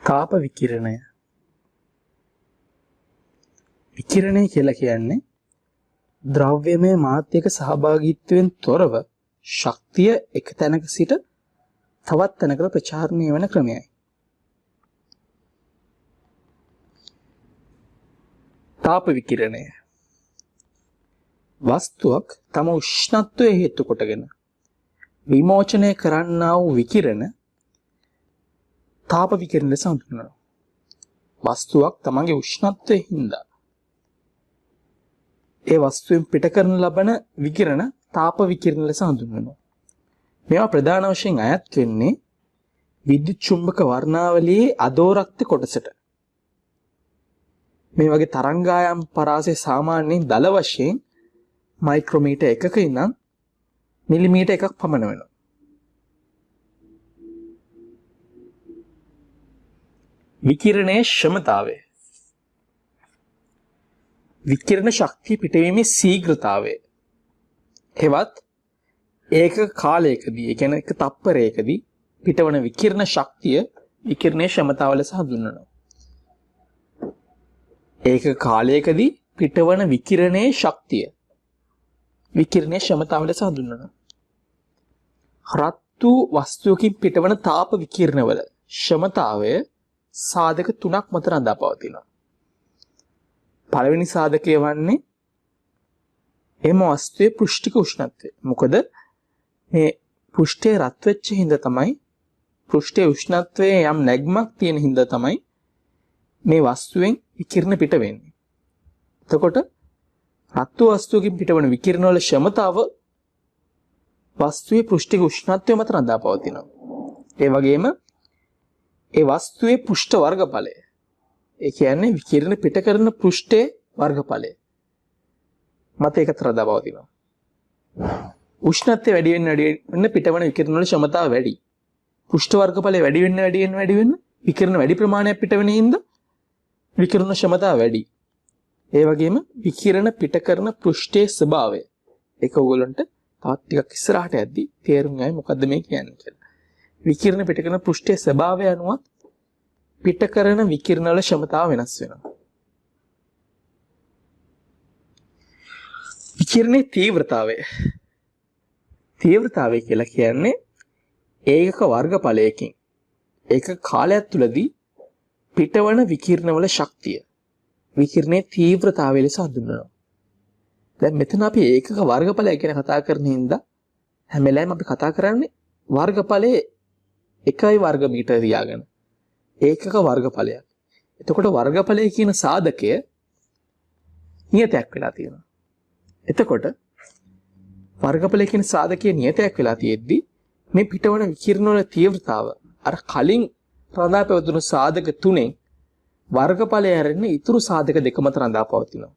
තාප විකිරණය. විකිරණය කියලා කියන්නේ ද්‍රව්‍යමය මාත්‍යක සහභාගීත්වයෙන් තොරව ශක්තිය එක තැනක සිට තවත් තැනකට ප්‍රචාරණය වෙන ක්‍රමයයි. තාප විකිරණය වස්තුවක් තම උෂ්ණත්වය හේතු කොටගෙන විමෝචනය කරන්නා වූ විකිරණ තාප විකිරණ ලෙස හඳුන්වනවා. වස්තුවක් තමගේ උෂ්ණත්වයෙන් හින්දා ඒ වස්තුවෙන් පිට කරන ලබන විකිරණ තාප විකිරණ ලෙස හඳුන්වනවා. මේවා ප්‍රධාන වශයෙන් අයත් වෙන්නේ විද්‍යුත් චුම්බක වර්ණාවලියේ අදෝරක්ත කොටසට. මේ වගේ තරංගායම් පරාසය සාමාන්‍යයෙන් දල වශයෙන් මයික්‍රෝමීටර් 1ක ඉඳන් මිලිමීටර් 1ක් පමණ වෙනවා. විකිරණයේ ක්ෂමතාවය. විකිරණ ශක්තිය පිටවීමේ ශීඝ්‍රතාවය. හෙවත් ඒක කාලයකදී, ඒ කියන්නේ එක තප්පරයකදී පිටවන විකිරණ ශක්තිය විකිරණයේ ක්ෂමතාව ලෙස හඳුන්වනවා. ඒක කාලයකදී පිටවන විකිරණයේ ශක්තිය විකිරණයේ ක්ෂමතාව ලෙස හඳුන්වනවා. රත් වූ වස්තුවකින් පිටවන තාප විකිරණවල ක්ෂමතාවය සාධක තුනක් මත රඳා පවතිනවා. පළවෙනි සාධකය වන්නේ එම වස්තුවේ පෘෂ්ඨික උෂ්ණත්වය. මොකද මේ පෘෂ්ඨයේ රත් වෙච්ච හින්දා තමයි, පෘෂ්ඨයේ උෂ්ණත්වයේ යම් නැග්මක් තියෙන හින්දා තමයි මේ වස්තුවෙන් විකිරණ පිට වෙන්නේ. එතකොට රත් වූ වස්තුවකින් පිටවන විකිරණ වල ක්ෂමතාව වස්තුවේ පෘෂ්ඨික උෂ්ණත්වය මත රඳා පවතිනවා. ඒ වගේම ඒ වස්තුවේ පෘෂ්ඨ වර්ගඵලය, ඒ කියන්නේ විකිරණ පිට කරන පෘෂ්ඨයේ වර්ගඵලය මත ඒකට රඳා පවතිනවා. උෂ්ණත්වය වැඩි වෙන්න පිටවන විකිරණ වල ක්ෂමතාව වැඩි. පෘෂ්ඨ වර්ගඵලය වැඩි වෙන්න විකිරණ වැඩි ප්‍රමාණයක් පිටවෙන හින්දා විකිරණ ක්ෂමතාව වැඩි. ඒ වගේම විකිරණ පිට කරන පෘෂ්ඨයේ ස්වභාවය, ඒක ඔයගොල්ලන්ට තවත් ටිකක් ඉස්සරහට යද්දී තේරුම් ගන්න මොකද්ද මේ කියන්නේ කියලා. විකිරණ පිට කරන පෘෂ්ඨයේ ස්වභාවය අනුව පිට කරන විකිරණ වල ක්ෂමතාව වෙනස් වෙනවා. විකිරණයේ තීව්‍රතාවය. තීව්‍රතාවය කියලා කියන්නේ ඒකක වර්ගඵලයකින් ඒක කාලයක් තුලදී පිටවන විකිරණ වල ශක්තිය විකිරණයේ තීව්‍රතාවය ලෙස හඳුන්වනවා. දැන් මෙතන අපි ඒකක වර්ගඵලය ගැන කතා කරන හින්දා හැම වෙලාවෙම අපි කතා කරන්නේ වර්ගඵලයේ 1 වර්ග මීටර තියාගෙන ඒකක වර්ගඵලයක්. එතකොට වර්ගඵලය කියන සාධකය නියතයක් වෙලා තියෙනවා. එතකොට වර්ගඵලය කියන සාධකයේ නියතයක් වෙලා තියෙද්දි මේ පිටවන විකිරණ වල තීව්‍රතාව අර කලින් රඳා පැවතුණු සාධක තුනෙන් වර්ගඵලය හැරෙන්නේ ඊතුරු සාධක දෙක මත රඳා පවතිනවා.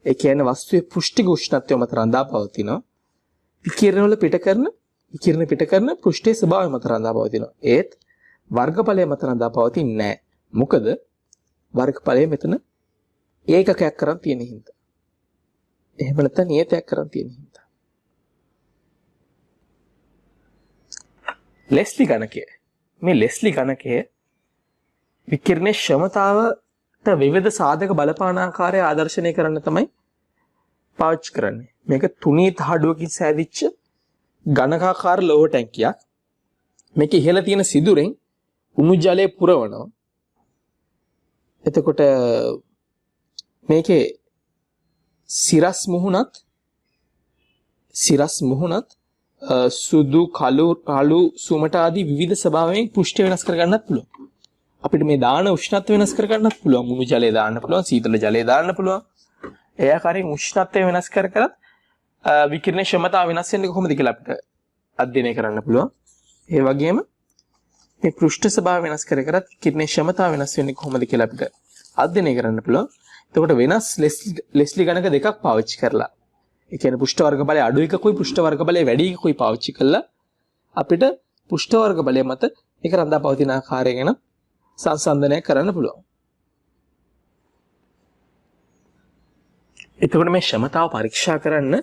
ඒ කියන්නේ වස්තුවේ පෘෂ්ඨික උෂ්ණත්වය මත රඳා පවතිනවා. විකිරණ පිට කරන පෘෂ්ඨයේ ස්වභාවය මත රඳා පවතිනවා. ඒත් වර්ගඵලය මත රඳා පවතින්නේ නැහැ. මොකද වර්ගඵලය මෙතන ඒකකයක් කරන් තියෙන හින්දා. එහෙම නැත්නම් නියතයක් කරන් තියෙන හින්දා. ලෙස්ලි ගණකය. මේ ලෙස්ලි ගණකය විකිරණයේ ක්ෂමතාවට විවිධ සාධක බලපාන ආකාරය ආදර්ශනය කරන්න තමයි පාවිච්චි කරන්නේ. මේක තුනී තහඩුවකින් සෑදිච්ච ඝනකාකාර ලෝහ ටැංකියක්. මේක ඉහළ තියෙන සිදුරෙන් උණු ජලය පුරවනවා. එතකොට මේකේ සිරස් මුහුණත් සුදු කළු සුමට ආදී විවිධ ස්වභාවයෙන් පෘෂ්ඨය වෙනස් කර ගන්නත් පුළුවන්. අපිට මේ දාන උෂ්ණත්වය වෙනස් කර ගන්නත් පුළුවන්. උණු ජලය දාන්න පුළුවන්, සීතල ජලය දාන්න පුළුවන්. ඒ ආකාරයෙන් උෂ්ණත්වය වෙනස් කරත් විකිරණ ක්ෂමතාව වෙනස් වෙන්නේ කොහොමද කියලා අපිට අධ්‍යයනය කරන්න පුළුවන්. ඒ වගේම මේ පෘෂ්ඨ ස්වභාවය වෙනස් කරත් විකිරණ ක්ෂමතාව වෙනස් වෙන්නේ කොහොමද කියලා අපිට අධ්‍යයනය කරන්න පුළුවන්. එතකොට වෙනස් ලෙස්ලි ගණක දෙකක් පාවිච්චි කරලා, ඒ කියන්නේ පෘෂ්ඨ වර්ගඵලය අඩු එකකුයි පෘෂ්ඨ වර්ගඵලය වැඩි එකකුයි පාවිච්චි කළා අපිට පෘෂ්ඨ වර්ගඵලය මත ඒක රඳා පවතින ආකාරය ගැන සංසන්දනය කරන්න පුළුවන්. එතකොට මේ ක්ෂමතාව පරීක්ෂා කරන්න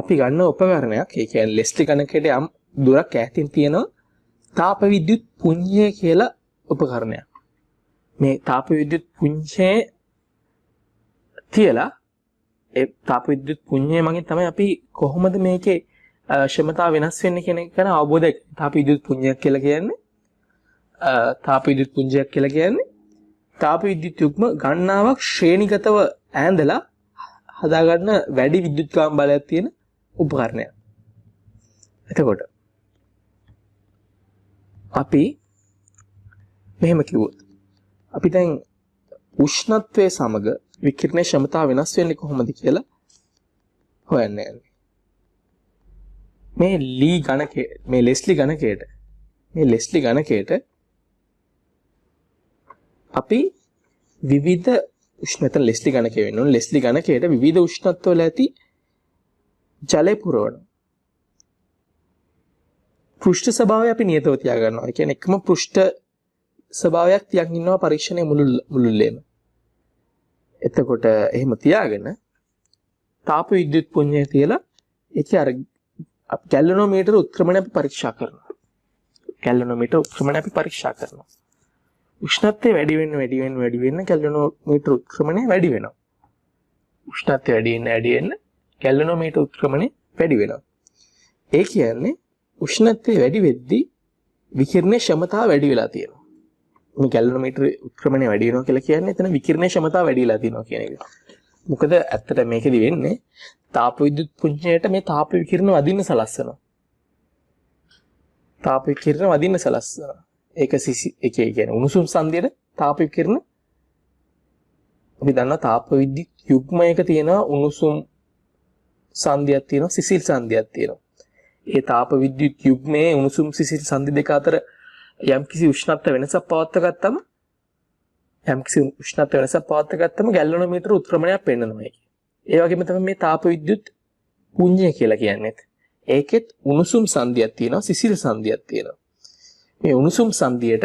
අපි ගන්න උපකරණයක්, ඒ කියන්නේ ලෙස්ලි ගණකයට යම් දුරක් ඈතින් තියෙන තාප විද්‍යුත් පුඤ්ජය කියලා උපකරණයක්. මේ තාප විද්‍යුත් පුංජයේ තියලා ඒ තාප විද්‍යුත් පුංජය මගින් තමයි අපි කොහොමද මේකේ ක්ෂමතාව වෙනස් වෙන්නේ කියන එක ගැන අවබෝධය. තාප විද්‍යුත් පුංජයක් කියලා කියන්නේ තාප විද්‍යුත් යුග්ම ගණනාවක් ශ්‍රේණිගතව ඈඳලා හදාගන්න වැඩි විද්‍යුත්කාම බලයක් තියෙන උපකරණයක්. එතකොට අපි මෙහෙම කිව්වොත් අපි දැන් උෂ්ණත්වයේ සමග විකිරණයේ ක්ෂමතාව වෙනස් වෙන්නේ කොහොමද කියලා හොයන්න යන්නේ. මේ ලෙස්ලි ගණකයට අපි විවිධ උෂ්ණත්ව ලෙස්ලි ගණකය වෙන්න ඕන. ලෙස්ලි ගණකයට විවිධ උෂ්ණත්වවල ඇති ජලය පුරවන. පෘෂ්ඨ ස්වභාවය අපි නියතව තියා ගන්නවා. ඒ කියන්නේ එකම පෘෂ්ඨ ස්වභාවයක් තියන් ඉන්නවා පරීක්ෂණයේ මුළුල්ලේම. එතකොට එහෙම තියාගෙන තාප විද්‍යුත් පුංජය තියලා ඒකේ අර ගැලනෝමීටර උත්ක්‍රමණය අපි පරීක්ෂා කරනවා. උෂ්ණත්වය වැඩි වෙන්න ගැලනෝමීටර උත්ක්‍රමණය වැඩි වෙනවා. උෂ්ණත්වය වැඩි වෙන්න ගැලනෝමීටර උත්ක්‍රමණය වැඩි වෙනවා. ඒ කියන්නේ උෂ්ණත්වය වැඩි වෙද්දී විකිරණයේ ක්ෂමතාව වැඩි වෙලා තියෙනවා. මේ ගැලනෝමීටර උත්ක්‍රමණය වැඩි වෙනවා කියලා කියන්නේ එතන විකිරණයේ ක්ෂමතාව වැඩි වෙලා තියෙනවා කියන එක. මොකද ඇත්තට මේකෙදි වෙන්නේ තාප විද්‍යුත් පුංජයට මේ තාප විකිරණ වදින්න සලස්වනවා. ඒක කියන්නේ උණුසුම් සංදියට තාප විකිරණ අපි දන්නවා තාප විද්‍යුත් යුග්මයක තියෙනවා උණුසුම් සංදියක් තියෙනවා සිසිල් සංදියක් තියෙනවා. ඒ තාප විද්‍යුත් යුග්මයේ උණුසුම් සිසිල් සංදි දෙක අතර යම්කිසි උෂ්ණත්ව වෙනසක් පවත්වා ගත්තම ගැලනෝමීටර උත්ක්‍රමණයක් පෙන්වනවා ඒක. ඒ වගේම තමයි මේ තාප විද්‍යුත් පුංජය කියලා කියන්නේ. ඒකෙත් උණුසුම් සංදියක් තියෙනවා සිසිල් සංදියක් තියෙනවා. මේ උණුසුම් සංදියට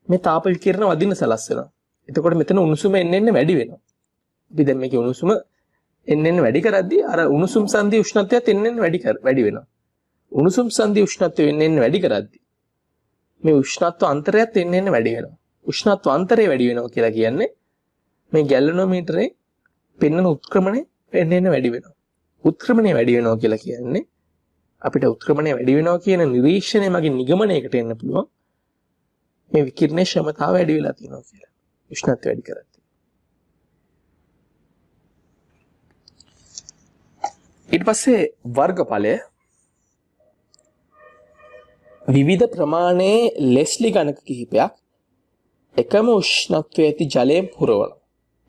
මේ තාප විකිරණ වදින්න සලස්වනවා. එතකොට මෙතන උණුසුම එන්න වැඩි වෙනවා. අපි දැන් මේකේ උණුසුම එන්න වැඩි කරද්දී අර උණුසුම් සංදියේ උෂ්ණත්වයත් එන්න වැඩි වෙනවා. උණුසුම් සංදියේ උෂ්ණත්වය එන්න වැඩි කරද්දී මේ උෂ්ණත්ව අන්තරයත් එන්න වැඩි වෙනවා. උෂ්ණත්ව අන්තරය වැඩි වෙනවා කියලා කියන්නේ මේ ගැලනෝමීටරේ පෙන්වන උත්ක්‍රමණය එන්න වැඩි වෙනවා. උත්ක්‍රමණය වැඩි වෙනවා කියලා කියන්නේ අපිට උත්ක්‍රමණය වැඩි වෙනවා කියන නිරීක්ෂණය මගින් නිගමනයකට එන්න පුළුවන් මේ විකිරණයේ ක්ෂමතාව වැඩි වෙලා තියෙනවා කියලා. උෂ්ණත්වය වැඩි කරද්දී. ඊට පස්සේ වර්ගඵලය විවිධ ප්‍රමාණයේ ලෙස්ලි ගණක කිහිපයක් එකම උෂ්ණත්වයේ ඇති ජලයෙන් පුරවන.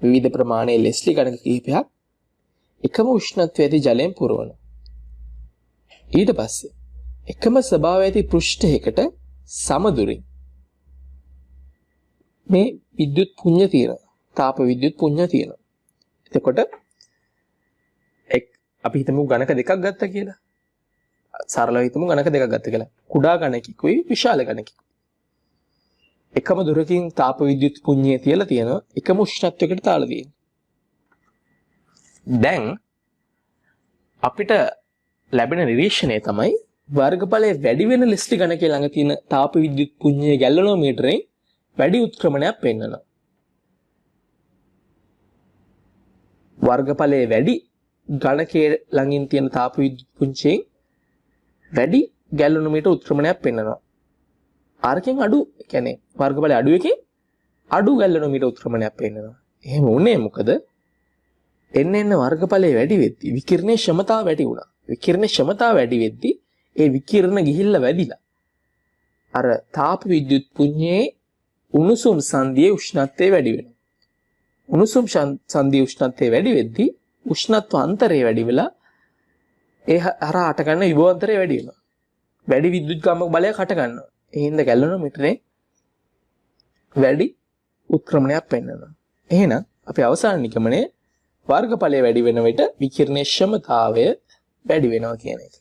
විවිධ ප්‍රමාණයේ ලෙස්ලි ගණක කිහිපයක් එකම උෂ්ණත්වයේ ඇති ජලයෙන් පුරවන. ඊට පස්සේ එකම ස්වභාවය ඇති පෘෂ්ඨයකට සමදුරින් මේ විද්‍යුත් පුංජ තියෙනවා. තාප විද්‍යුත් පුංජ තියෙනවා. එතකොට අපි හිතමු ගණක දෙකක් ගත්තා කියලා. සරලව හිතමු ගණක දෙකක් ගත්තා කියලා. කුඩා ගණකෙකුයි විශාල ගණකෙකුයි. එකම දුරකින් තාප විද්‍යුත් පුංජය තියලා තියෙනවා. එකම උෂ්ණත්වයකට තාලා තියෙනවා. දැන් අපිට ලැබෙන නිරීක්ෂණය තමයි වර්ගඵලයේ වැඩි වෙන ලෙස්ලි ගණකයේ ළඟ තියෙන තාප විද්‍යුත් පුංජයේ ගැලනෝමීටරයෙන් වැඩි උත්ක්‍රමණයක් පෙන්වනවා. වර්ගඵලයේ වැඩි ගණකයේ ළඟින් තියෙන තාප විද්‍යුත් පුංජයෙන් වැඩි ගැලනෝමීටර උත්ක්‍රමණයක් පෙන්වනවා. අරකින් අඩු කියන්නේ වර්ගඵලයේ අඩු එකකින් අඩු ගැලනෝමීටර උත්ක්‍රමණයක් පෙන්වනවා. එහෙම වුණේ මොකද? එන්න වර්ගඵලයේ වැඩි වෙද්දී විකිරණයේ ක්ෂමතාව වැඩි වුණා. විකිරණයේ ක්ෂමතාව වැඩි වෙද්දී ඒ විකිරණ ගිහිල්ලා වැඩිලා අර තාප විද්‍යුත් පුංජයේ උණුසුම් සංදියේ උෂ්ණත්වය වැඩි වෙනවා. උණුසුම් සංදියේ උෂ්ණත්වය වැඩි වෙද්දී උෂ්ණත්ව අන්තරය වැඩි වෙලා ඒ හරහා හට ගන්න විභවාන්තරය වැඩි වෙනවා. වැඩි විද්‍යුත්කාමක බලයක් හට ගන්නවා. ඒ හින්දා ගැලනෝමීටරේ වැඩි උත්ක්‍රමණයක් පෙන්වනවා. එහෙනම් අපි අවසාන නිගමනය වර්ගඵලය වැඩි වෙන විට විකිරණයේ ක්ෂමතාවය වැඩි වෙනවා කියන එක.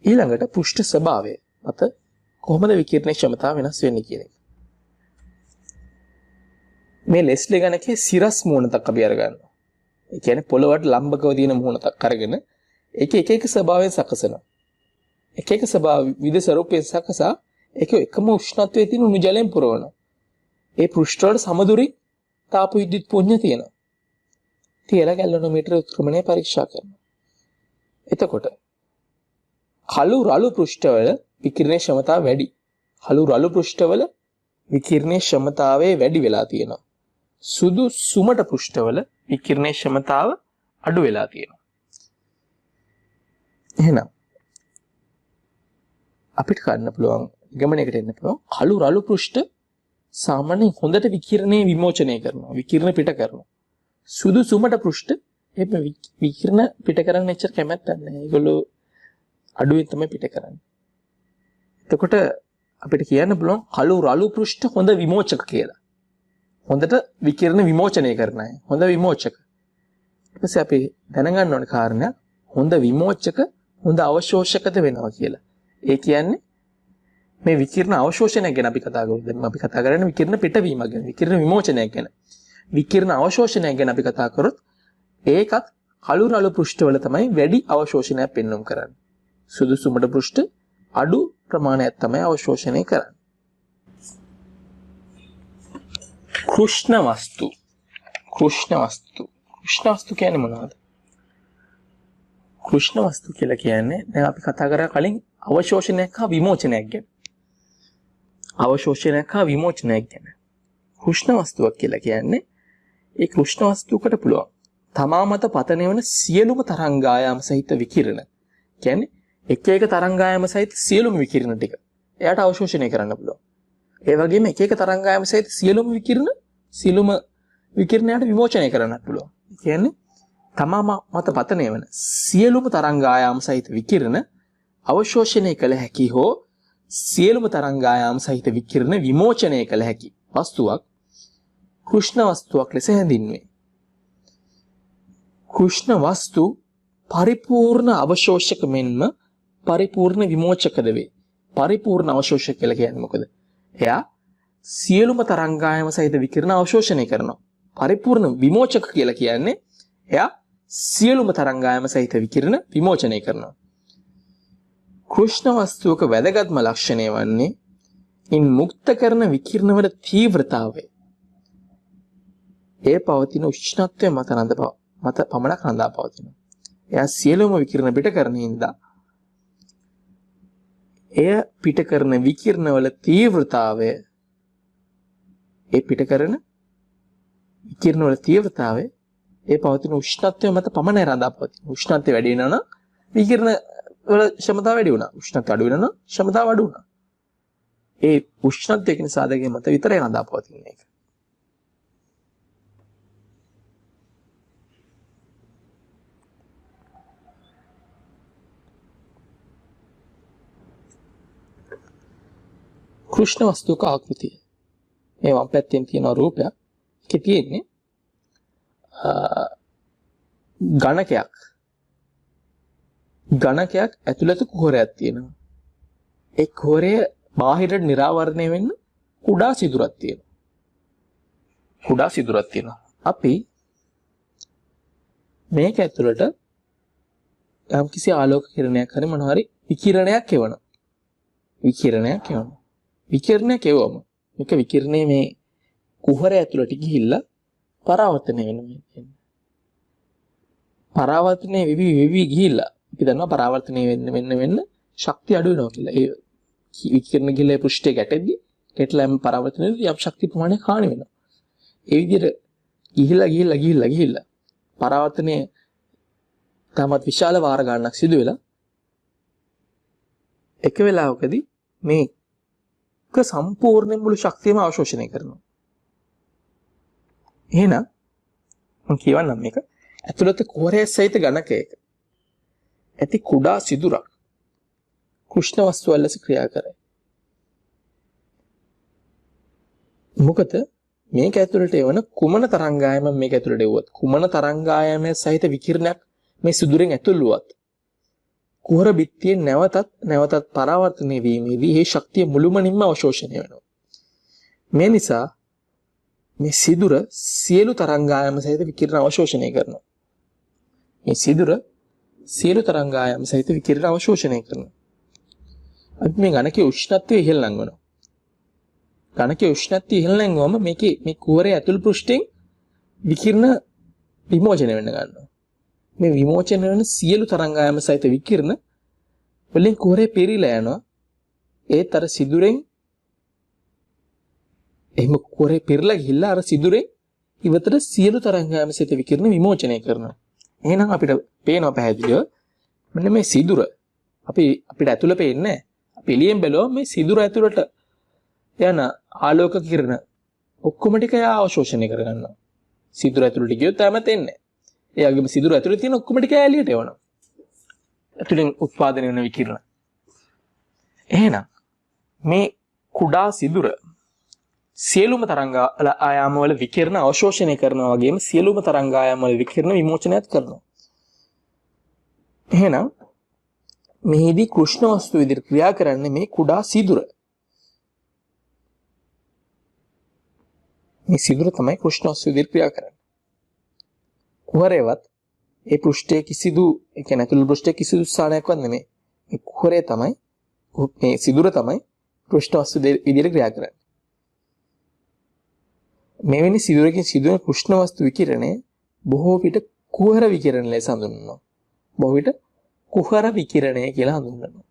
ඊළඟට පෘෂ්ඨ ස්වභාවය මත කොහොමද විකිරණයේ ක්ෂමතාව වෙනස් වෙන්නේ කියන එක. මේ ලෙස්ලි ගණකේ සිරස් මූණතක් අපි අරගන්නවා. ඒ කියන්නේ පොළවට ලම්බකව තියෙන මූණතක් අරගෙන ඒක එක එක ස්වභාවයෙන් සකසනවා. එක එක ස්වභාව විවිධ ස්වරූපයෙන් සකසා ඒක එකම උෂ්ණත්වයේ තියෙන උණු ජලයෙන් පුරවනවා. ඒ පෘෂ්ඨ වල සමදුරින් තාප විද්‍යුත් පුඤ්ඤ තියෙනවා. තියලා ගැලනෝමීටර උත්ක්‍රමණය පරීක්ෂා කරනවා. එතකොට කළු රළු පෘෂ්ඨවල විකිරණයේ ක්ෂමතාව වැඩි. කළු රළු පෘෂ්ඨවල විකිරණයේ ක්ෂමතාවය වැඩි වෙලා තියෙනවා. සුදු සුමට පෘෂ්ඨවල විකිරණයේ ක්ෂමතාව අඩු වෙලා තියෙනවා. එහෙනම් අපිට ගන්න පුළුවන් ගමනයකට එන්න පුළුවන් කළු රළු පෘෂ්ඨ සාමාන්‍යයෙන් හොඳට විකිරණේ විමෝචනය කරනවා. විකිරණ පිට කරනවා. සුදු සුමට පෘෂ්ඨ එහෙම විකිරණ පිට කරන්න එච්චර කැමැත්තක් නැහැ. ඒගොල්ලෝ අඩුවෙන් තමයි පිට කරන්නේ. එතකොට අපිට කියන්න පුළුවන් කළු රළු පෘෂ්ඨ හොඳ විමෝචක කියලා. හොඳට විකිරණ විමෝචනය කරන අය. හොඳ විමෝචක. ඊට පස්සේ අපි දැනගන්න ඕන කාරණා හොඳ විමෝචක හොඳ අවශෝෂකද වෙනවා කියලා. ඒ කියන්නේ මේ විකිරණ අවශෝෂණය ගැන අපි කතා කරමු. දැන් අපි කතා කරන්නේ විකිරණ පිටවීම ගැන. විකිරණ විමෝචනය ගැන. විකිරණ අවශෝෂණය ගැන අපි කතා කරොත් ඒකත් කළු රළු පෘෂ්ඨවල තමයි වැඩි අවශෝෂණයක් පෙන්වුම් කරන්නේ. සුදු සුමට පෘෂ්ඨ අඩු ප්‍රමාණයක් තමයි අවශෝෂණය කරන්නේ. කෘෂ්ණ වස්තු. කෘෂ්ණ වස්තු. කෘෂ්ණ වස්තු කියන්නේ මොනවද? කෘෂ්ණ වස්තු කියලා කියන්නේ දැන් අපි කතා කරා කලින් අවශෝෂණයක් හා විමෝචනයක් ගැන. අවශෝෂණයක් හා විමෝචනයක් ගැන. කෘෂ්ණ වස්තුවක් කියලා කියන්නේ ඒ කෘෂ්ණ වස්තුවකට පුළුවන් තමා මත පතන වෙන සියලුම තරංගායාම සහිත විකිරණ. කියන්නේ එක එක තරංගායාම සහිත සියලුම විකිරණ ටික එයාට අවශෝෂණය කරන්න පුළුවන්. ඒ වගේම එක එක තරංගායාම සහිත සියලුම විකිරණයට විමෝචනය කරන්නත් පුළුවන්. කියන්නේ තමා මත පතන වෙන සියලුම තරංගායාම සහිත විකිරණ අවශෝෂණය කළ හැකි හෝ සියලුම තරංගායාම සහිත විකිරණ විමෝචනය කළ හැකි වස්තුවක් කෘෂ්ණ වස්තුවක් ලෙස හැඳින්වේ. කෘෂ්ණ වස්තු පරිපූර්ණ අවශෝෂක මෙන්ම පරිපූර්ණ විමෝචකද වේ. පරිපූර්ණ අවශෝෂක කියලා කියන්නේ මොකද? එයා සියලුම තරංගායම සහිත විකිරණ අවශෝෂණය කරනවා. පරිපූර්ණ විමෝචක කියලා කියන්නේ එයා සියලුම තරංගායම සහිත විකිරණ විමෝචනය කරනවා. කෘෂ්ණ වස්තුවක වැදගත්ම ලක්ෂණය වන්නේ ඉන් මුක්ත කරන විකිරණවල තීව්‍රතාවය. ඒ පවතින උෂ්ණත්වය මත පමණක් රඳා පවතිනවා. එයා සියලුම විකිරණ පිට කරන හින්දා එය පිට කරන විකිරණවල තීව්‍රතාවය ඒ පිට කරන විකිරණවල තීව්‍රතාවය ඒ පවතින උෂ්ණත්වය මත පමණයි රඳා පවතිනවා. උෂ්ණත්වය වැඩි වෙනවා නම් විකිරණ වල ක්ෂමතාව වැඩි වුණා. උෂ්ණත්වය අඩු වෙනවා නම් ක්ෂමතාව අඩු වුණා. ඒ උෂ්ණත්වය කියන සාධකයේ මත විතරයි රඳා පවතින්නේ ඒක. කෘෂ්ණ වස්තුක ආකෘතිය. මේ වම් පැත්තෙන් තියෙන රූපයක්. ඒකේ තියෙන්නේ ඝනකයක්. ඝනකයක් ඇතුළත කුහරයක් තියෙනවා. ඒ කුහරය බාහිරට නිරාවරණය වෙන්න කුඩා සිදුරක් තියෙනවා. කුඩා සිදුරක් තියෙනවා. අපි මේක ඇතුළට යම්කිසි ආලෝක කිරණයක් හරි මොනවා හරි විකිරණයක් එවනවා. විකිරණයක් එවනවා. විකිරණයක් එවම මේක විකිරණේ මේ කුහරය ඇතුළට ගිහිල්ලා පරාවර්තනය වෙනවා. පරාවර්තනය වෙවි ගිහිල්ලා අපි දන්නවා පරාවර්තනය වෙන්න ශක්තිය අඩු වෙනවා කියලා. ඒ විකිරණ ගිහිල්ලා පෘෂ්ඨය ගැටෙද්දි ගැටලා යම් පරාවර්තනයේදී යම් ශක්ති ප්‍රමාණයක් හානි වෙනවා. ඒ විදිහට ගිහිල්ලා පරාවර්තනයේ තමත් විශාල වාර ගණනක් සිදු වෙලා එක වෙලාවකදී මේක සම්පූර්ණයෙන් මුළු ශක්තියම අවශෝෂණය කරනවා. එහෙනම් මම කියවන්නම් මේක ඇතුළත කුහරය සහිත ඝනකයක ඇති කුඩා සිදුරක් කෘෂ්ණ වස්තුව ලෙස ක්‍රියා කරයි. මොකද මේක ඇතුළට එවන කුමන තරංගායම මේක ඇතුළට එවුවත් කුමන තරංගායමය සහිත විකිරණයක් මේ සිදුරෙන් ඇතුල් වුවත් කුහර බිත්තියෙන් නැවතත් පරාවර්තනය වීමේදී මේ ශක්තිය මුළුමනින්ම අවශෝෂණය වෙනවා. මේ නිසා මේ සිදුර සියලු තරංගායම සහිත විකිරණ අවශෝෂණය කරනවා. මේ සිදුර සියලු තරංගායම සහිත විකිරණ අවශෝෂණය කරනවා. අපි මේ ඝනකයේ උෂ්ණත්වය ඉහළ නංවනවා. ඝනකයේ උෂ්ණත්වය ඉහළ නැංගුවම මේකේ මේ කුහරයේ ඇතුළු පෘෂ්ඨයෙන් විකිරණ විමෝචනය වෙන්න ගන්නවා. මේ විමෝචනය වෙන සියලු තරංගායම සහිත විකිරණ වලින් කුහරේ පිරීලා යනවා. ඒත් අර සිදුරෙන් එහෙම කුහරේ පිරලා ගිහිල්ලා අර සිදුරෙන් ඉවතට සියලු තරංගායම සහිත විකිරණ විමෝචනය කරනවා. එහෙනම් අපිට පේනවා පැහැදිලිව මෙන්න මේ සිදුර අපිට ඇතුළ පේන්නේ නැහැ. අපි එළියෙන් බැලුවම මේ සිදුර ඇතුළට යන ආලෝක කිරණ ඔක්කොම ටික අවශෝෂණය කරගන්නවා. සිදුර ඇතුළට ගියොත් තාමත් එන්නේ නැහැ. ඒ වගේම සිදුර ඇතුළේ තියෙන ඔක්කොම ටික එළියට එවනවා. ඇතුළෙන් උත්පාදනය වෙන විකිරණ. එහෙනම් මේ කුඩා සිදුර සියලුම තරංග ආයාම වල විකිරණ අවශෝෂණය කරනවා වගේම සියලුම තරංග ආයාම වල විකිරණ විමෝචනයත් කරනවා. එහෙනම් මෙහිදී කෘෂ්ණ වස්තු විදිහට ක්‍රියා කරන්නේ මේ කුඩා සිදුර. මේ සිදුර තමයි කෘෂ්ණ වස්තු විදිහට ක්‍රියා කරන්නේ. කුහරේවත් ඒ පෘෂ්ඨයේ කිසිදු ඒ කියන්නේ අතුළු පෘෂ්ඨයේ කිසිදු ස්ථානයක්වත් නෙමෙයි. මේ කුහරේ තමයි මේ සිදුර තමයි කෘෂ්ණ වස්තු විදිහට ක්‍රියා කරන්නේ. මෙවැනි සිදුරකින් සිදුවන කෘෂ්ණ වස්තු විකිරණය බොහෝ විට කුහර විකිරණ ලෙස හඳුන්වනවා. බොහෝ විට කුහර විකිරණය කියලා හඳුන්වනවා.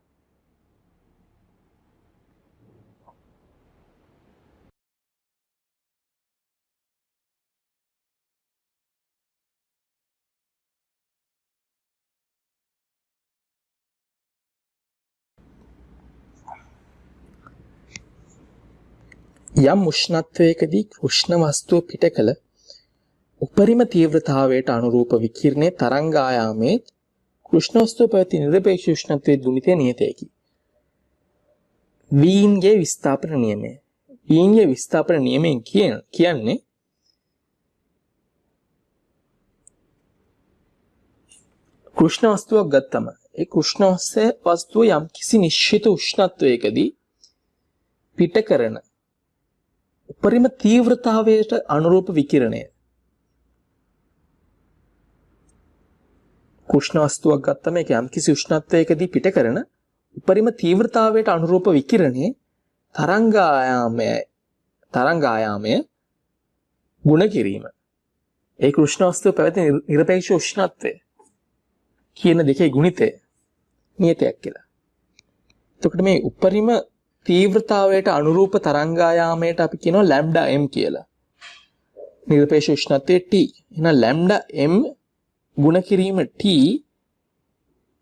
යම් උෂ්ණත්වයකදී කෘෂ්ණ වස්තුව පිට කළ උපරිම තීව්‍රතාවයට අනුරූප විකිරණයේ තරංග ආයාමයේ කෘෂ්ණ වස්තුව පැවති නිරපේක්ෂ උෂ්ණත්වයේ දුනිතය නියතයකි. වීන්ගේ විස්ථාපන නියමය. වීන්ගේ විස්ථාපන නියමයෙන් කියන්නේ කෘෂ්ණ වස්තුවක් ගත්තම ඒ කෘෂ්ණ වස්තුව යම් කිසි නිශ්චිත උෂ්ණත්වයකදී පිට කරන උපරිම තීව්‍රතාවයට අනුරූප විකිරණය. කෘෂ්ණ වස්තුවක් ගත්තම ඒක යම් කිසි උෂ්ණත්වයකදී පිට කරන උපරිම තීව්‍රතාවයට අනුරූප විකිරණයේ තරංග ආයාමය ගුණ කිරීම. ඒ කෘෂ්ණ වස්තුව පැවති නිරපේක්ෂ උෂ්ණත්වය කියන දෙකේ ගුණිතය නියතයක් කියලා. එතකොට මේ උපරිම තීව්‍රතාවයට අනුරූප තරංගායාමයට අපි කියනවා ලැම්ඩා m කියලා. නිරපේක්ෂ උෂ්ණත්වය T. එහෙනම් ලැම්ඩා m ගුණ කිරීම T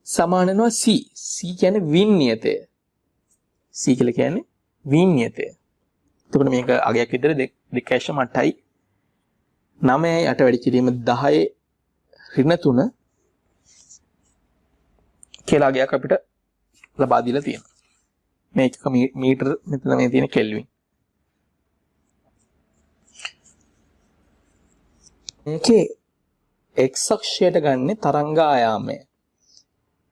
සමාන වෙනවා C. C කියන්නේ වින්නියතය. C කියලා කියන්නේ වින්නියතය. එතකොට මේක අගයක් විතර 2.8යි 9යි 8 වැඩි කිරීම 10 ඍණ 3 කියලා අගයක් අපිට ලබා දීලා තියෙනවා. මේක මීටර මෙතන මේ තියෙන කෙල්වින්. මේකේ x අක්ෂයට ගන්න තරංග ආයාමය.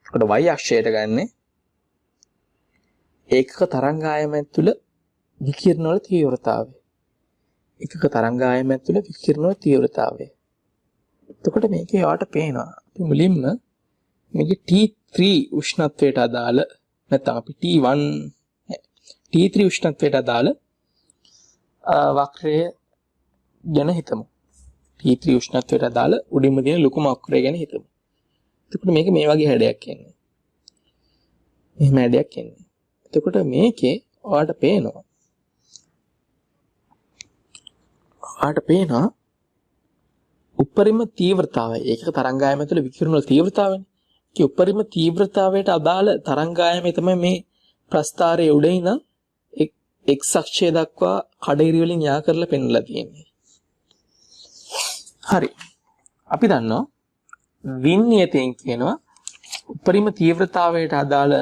ඒකට y අක්ෂයට ගන්න ඒකක තරංග ආයාමය තුළ විකිරණ වල තීව්‍රතාවය. ඒකක තරංග ආයාමය තුළ විකිරණ වල තීව්‍රතාවය. එතකොට මේකේ යාට පේනවා අපි මුලින්ම මේකේ T3 උෂ්ණත්වයට අදාළ නැත්නම් අපි T3 උෂ්ණත්වයට අදාළ වක්‍රය ගැන හිතමු. T3 උෂ්ණත්වයට අදාළ උඩින්ම තියෙන ලොකුම වක්‍රය ගැන හිතමු. එතකොට මේක මේ වගේ හැඩයක් එන්නේ. මෙහෙම හැඩයක් එන්නේ. එතකොට මේකේ ඔයාලට පේනවා උපරිම තීව්‍රතාවය. ඒක තරංගායම තුළ විකිරණ වල තීව්‍රතාවයනේ. ඒ උපරිම තීව්‍රතාවයට අදාළ තරංගායමේ තමයි මේ ප්‍රස්ථාරයේ උඩ ඉඳන් x අක්ෂය දක්වා කඩිරි වලින් යා කරලා පෙන්වලා තියෙන්නේ. හරි. අපි දන්නවා වින්නියතෙන් කියනවා උපරිම තීව්‍රතාවයට අදාළ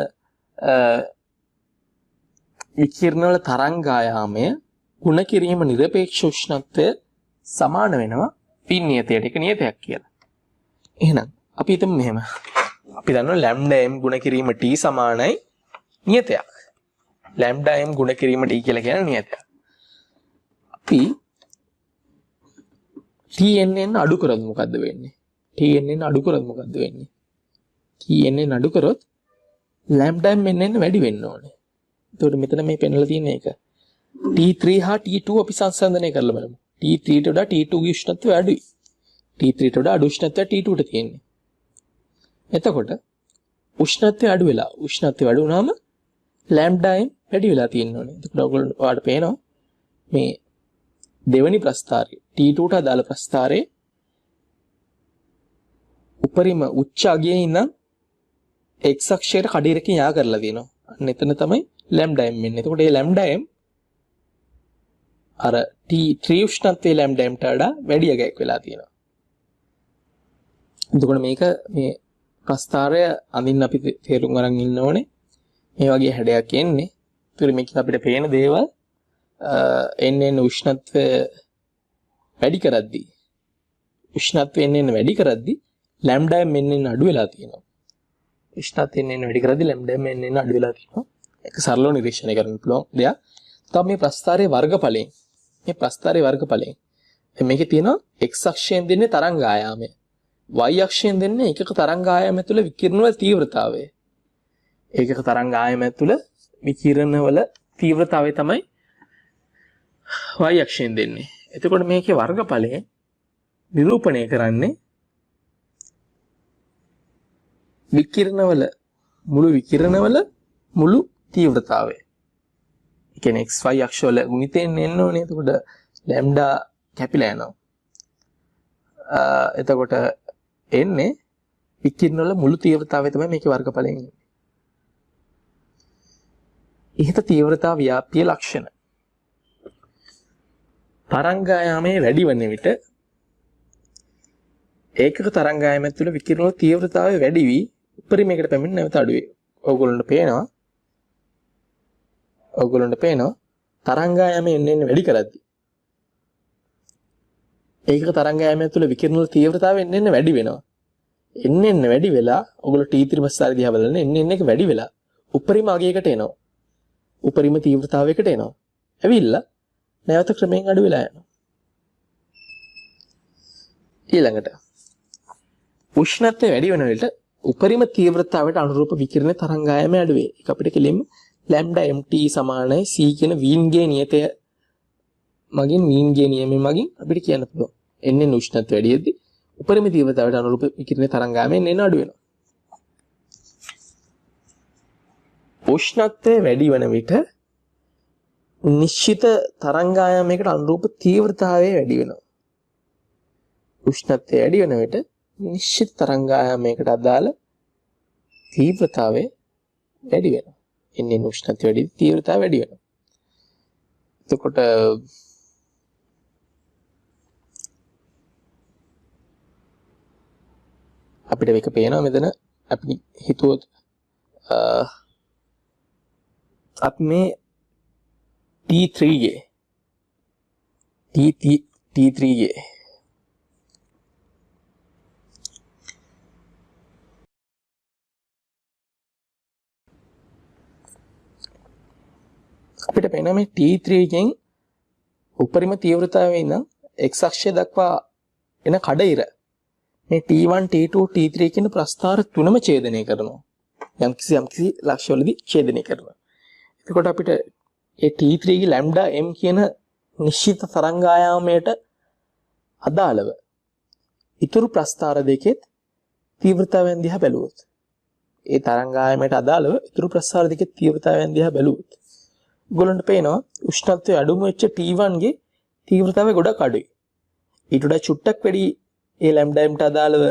විකිරණ වල තරංගායාමය ගුණ කිරීම නිරපේක්ෂ උෂ්ණත්වය සමාන වෙනවා වින්නියතයට. ඒක නියතයක් කියලා. එහෙනම් අපි හිතමු මෙහෙම. අපි දන්නවා ලැම්ඩා m ගුණ කිරීම t සමානයි නියතයක්. ලැම්ඩා m ගුණ කිරීම t කියලා කියන නියතයක්. අපි tnn අඩු කරොත් මොකද්ද වෙන්නේ? tnn අඩු කරොත් මොකද්ද වෙන්නේ? tnn අඩු කරොත් ලැම්ඩා m nn වැඩි වෙන්න ඕනේ. එතකොට මෙතන මේ පෙන්වලා තියෙන එක T3 හා T2 අපි සංසන්දනය කරලා බලමු. T3 ට වඩා T2 ගේ උෂ්ණත්වය අඩුයි. T3 ට වඩා අඩු උෂ්ණත්වය T2 ට තියෙන්නේ. එතකොට උෂ්ණත්වය අඩු වෙලා උෂ්ණත්වය අඩු වුණාම ලැම්ඩා m වැඩි වෙලා තියෙන්න ඕනේ. එතකොට ඔයාලට පේනවා මේ දෙවෙනි ප්‍රස්ථාරයේ T2 ට අදාළ ප්‍රස්ථාරයේ උපරිම උච්ච අගයේ ඉඳන් x අක්ෂයට කඩිරකින් යා කරලා තියෙනවා. අන්න එතන තමයි ලැම්ඩා m එන්නේ. එතකොට මේ ලැම්ඩා m අර T3 උෂ්ණත්වයේ ලැම්ඩා m ට වඩා වැඩි අගයක් වෙලා තියෙනවා. එතකොට මේක මේ ප්‍රස්ථාරය අඳින්න අපි තේරුම් අරන් ඉන්න ඕනේ. මේ වගේ හැඩයක් එන්නේ. ඒතර මේකෙන් අපිට පේන දේවල් එන්න උෂ්ණත්වය වැඩි කරද්දී උෂ්ණත්වය එන්න වැඩි කරද්දී ලැම්ඩා m එන්න අඩු වෙලා තියෙනවා. උෂ්ණත්වය එන්න වැඩි කරද්දී ලැම්ඩා m එන්න අඩු වෙලා තියෙනවා. ඒක සරලව නිරීක්ෂණය කරන්න පුළුවන් දෙයක්. තව මේ ප්‍රස්ථාරයේ වර්ගඵලයෙන් මේකේ තියෙනවා x අක්ෂයෙන් දෙන්නේ තරංග ආයාමය. y අක්ෂයෙන් දෙන්නේ ඒකක තරංග ආයාමය තුළ විකිරණ වල තීව්‍රතාවය. ඒකක තරංග ආයාමය තුළ විකිරණ වල තීව්‍රතාවය තමයි y අක්ෂයෙන් දෙන්නේ. එතකොට මේකේ වර්ගඵලය නිරූපණය කරන්නේ විකිරණවල මුළු තීව්‍රතාවය. ඒ කියන්නේ xy අක්ෂ වල ගුණිතෙන් එන්න ඕනේ. එතකොට ලැම්ඩා කැපිලා යනවා. එතකොට එන්නේ විකිරණ වල මුළු තීව්‍රතාවය තමයි මේකේ වර්ගඵලයෙන් එන්නේ. ඉහත තීව්‍රතා ව්‍යාප්තිය ලක්ෂණ. තරංගායාමයේ වැඩි වන විට ඒකක තරංගායාමය තුළ විකිරණ වල තීව්‍රතාවය වැඩි වී උපරිමයකට පැමිණ නැවත අඩු වේ. ඔයගොල්ලන්ට පේනවා තරංගායාමය එන්න වැඩි කරද්දී ඒකක තරංගායාමය තුළ විකිරණ වල තීව්‍රතාවය එන්න වැඩි වෙනවා. එන්න වැඩි වෙලා ඔයගොල්ලෝ T3 ප්‍රස්ථාරය දිහා බලන්න එන්න එක වැඩි වෙලා උපරිම අගයකට එනවා. උපරිම තීව්‍රතාවයකට එනවා. ඇවිල්ලා නැවත ක්‍රමයෙන් අඩු වෙලා යනවා. ඊළඟට උෂ්ණත්වය වැඩි වෙන විට උපරිම තීව්‍රතාවයට අනුරූප විකිරණ තරංගායාමය අඩු වේ. ඒක අපිට කෙලින්ම ලැම්ඩා mt සමානයි c කියන වීන්ගේ නියතය මගින් වීන්ගේ නියමය මගින් අපිට කියන්න පුළුවන්. එන්නේ උෂ්ණත්වය වැඩි වෙද්දී උපරිම තීව්‍රතාවයට අනුරූප විකිරණ තරංගායාමය එන්න අඩු වෙනවා. උෂ්ණත්වය වැඩි වන විට නිශ්චිත තරංගායාමයකට අනුරූප තීව්‍රතාවය වැඩි වෙනවා. උෂ්ණත්වය වැඩි වෙන විට නිශ්චිත තරංගායාමයකට අදාළ තීව්‍රතාවය වැඩි වෙනවා. එන්නේ උෂ්ණත්වය වැඩි තීව්‍රතාවය වැඩි වෙනවා. එතකොට අපිට මේක පේනවා මෙතන අපි හිතුවොත් අපි මේ T3 ගේ අපිට පේනවා මේ T3 ගෙන් උපරිම තීව්‍රතාවයේ ඉඳන් x අක්ෂය දක්වා එන කඩිර මේ T1 T2 T3 කියන ප්‍රස්ථාර තුනම ඡේදනය කරනවා. යම්කිසි ලක්ෂවලදී ඡේදනය කරනවා. එතකොට අපිට ඒ T3 ගේ ලැම්ඩා m කියන නිශ්චිත තරංගායාමයට අදාළව ඉතුරු ප්‍රස්ථාර දෙකෙත් තීව්‍රතාවයන් දිහා බැලුවොත් ඒ තරංගායාමයට අදාළව ඉතුරු ප්‍රස්ථාර දෙකේ තීව්‍රතාවයන් දිහා බැලුවොත් ඔයගොල්ලන්ට පේනවා උෂ්ණත්වය අඩුම වෙච්ච T1 ගේ තීව්‍රතාවය ගොඩක් අඩුයි. ඊට වඩා චුට්ටක් වැඩි ඒ ලැම්ඩා m ට අදාළව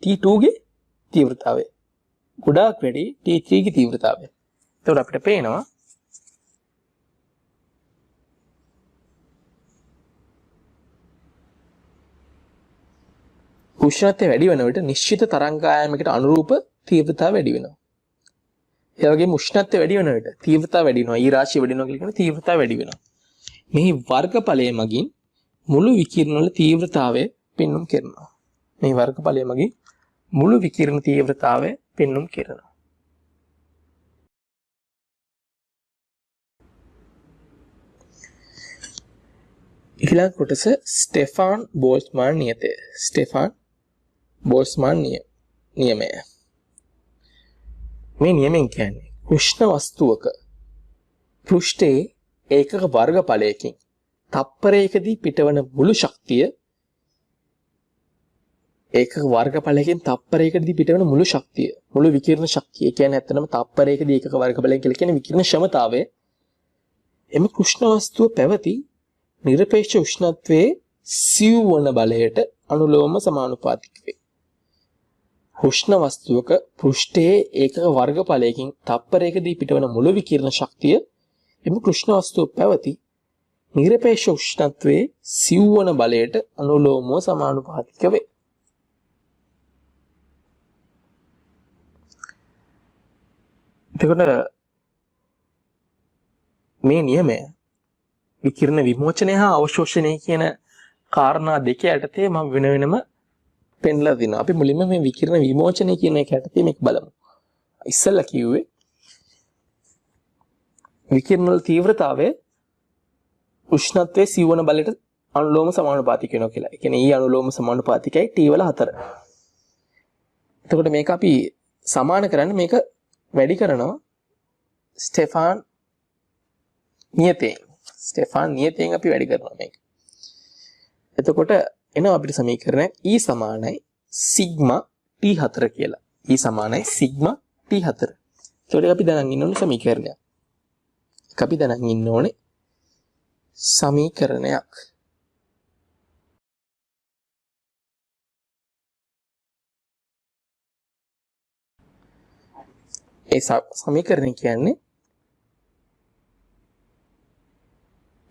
T2 ගේ තීව්‍රතාවය ගොඩාක් වැඩි T3 ගේ තීව්‍රතාවය. එතකොට අපිට පේනවා උෂ්ණත්වය වැඩි වෙන විට නිශ්චිත තරංගායාමයකට අනුරූප තීව්‍රතාවය වැඩි වෙනවා. ඒ වගේම උෂ්ණත්වය වැඩි වෙන විට තීව්‍රතාවය වැඩි වෙනවා. ඊ රාශිය වැඩි වෙනවා කියලා කියන තීව්‍රතාවය වැඩි වෙනවා. මේ වර්ගඵලය මගින් මුළු විකිරණ වල තීව්‍රතාවය පෙන්වුම් කරනවා. මේ වර්ගඵලය මගින් මුළු විකිරණ තීව්‍රතාවය පෙන්වුම් කරනවා. ඊළඟ කොටස ස්ටෙෆාන් බෝල්ට්ස්මාන් නියතය. ස්ටෙෆාන් බෝල්ට්ස්මාන් නියමය. මේ නියමෙන් කියන්නේ කෘෂ්ණ වස්තුවක පෘෂ්ඨයේ ඒකක වර්ගඵලයකින් තප්පරයකදී පිටවන මුළු ශක්තිය ඒකක වර්ගඵලයකින් තප්පරයකදී පිටවන මුළු ශක්තිය මුළු විකිරණ ශක්තිය කියන්නේ ඇත්තටම තප්පරයකදී ඒකක වර්ගඵලයෙන් කියලා කියන්නේ විකිරණ ක්ෂමතාවය එම කෘෂ්ණ වස්තුව පැවති නිරපේක්ෂ උෂ්ණත්වයේ සිව්වන බලයට අනුලෝම සමානුපාතික වේ. උෂ්ණ වස්තුවක පෘෂ්ඨයේ ඒකක වර්ගඵලයකින් තප්පරයකදී පිටවන මුළු විකිරණ ශක්තිය එම කෘෂ්ණ වස්තුව පැවති නිරපේක්ෂ උෂ්ණත්වයේ සිව්වන බලයට අනුලෝමව සමානුපාතික වේ. එතකොට මේ නියමය විකිරණ විමෝචනය හා අවශෝෂණය කියන කාරණා දෙක යටතේ මම වෙන වෙනම පෙන්ලා දෙනවා. අපි මුලින්ම මේ විකිරණ විමෝචනය කියන එක යටතේ මේක බලමු. ඉස්සෙල්ලා කිව්වේ විකිරණ වල තීව්‍රතාවය උෂ්ණත්වයේ සිවන බලයට අනුලෝම සමානුපාතික වෙනවා කියලා. ඒ කියන්නේ E අනුලෝම සමානුපාතිකයි T වල 4. එතකොට මේක අපි සමාන කරන්නේ මේක වැඩි කරනවා ස්ටෙෆාන් නියතයෙන් අපි වැඩි කරනවා මේක. එතකොට එනවා අපිට සමීකරණයක් E සමානයි සිග්මා T4 කියලා. E සමානයි සිග්මා T4. ඒකට අපි දැනන් ඉන්න ඕනේ සමීකරණයක්. අපි දැනන් ඉන්න ඕනේ සමීකරණයක්. ඒ සමීකරණය කියන්නේ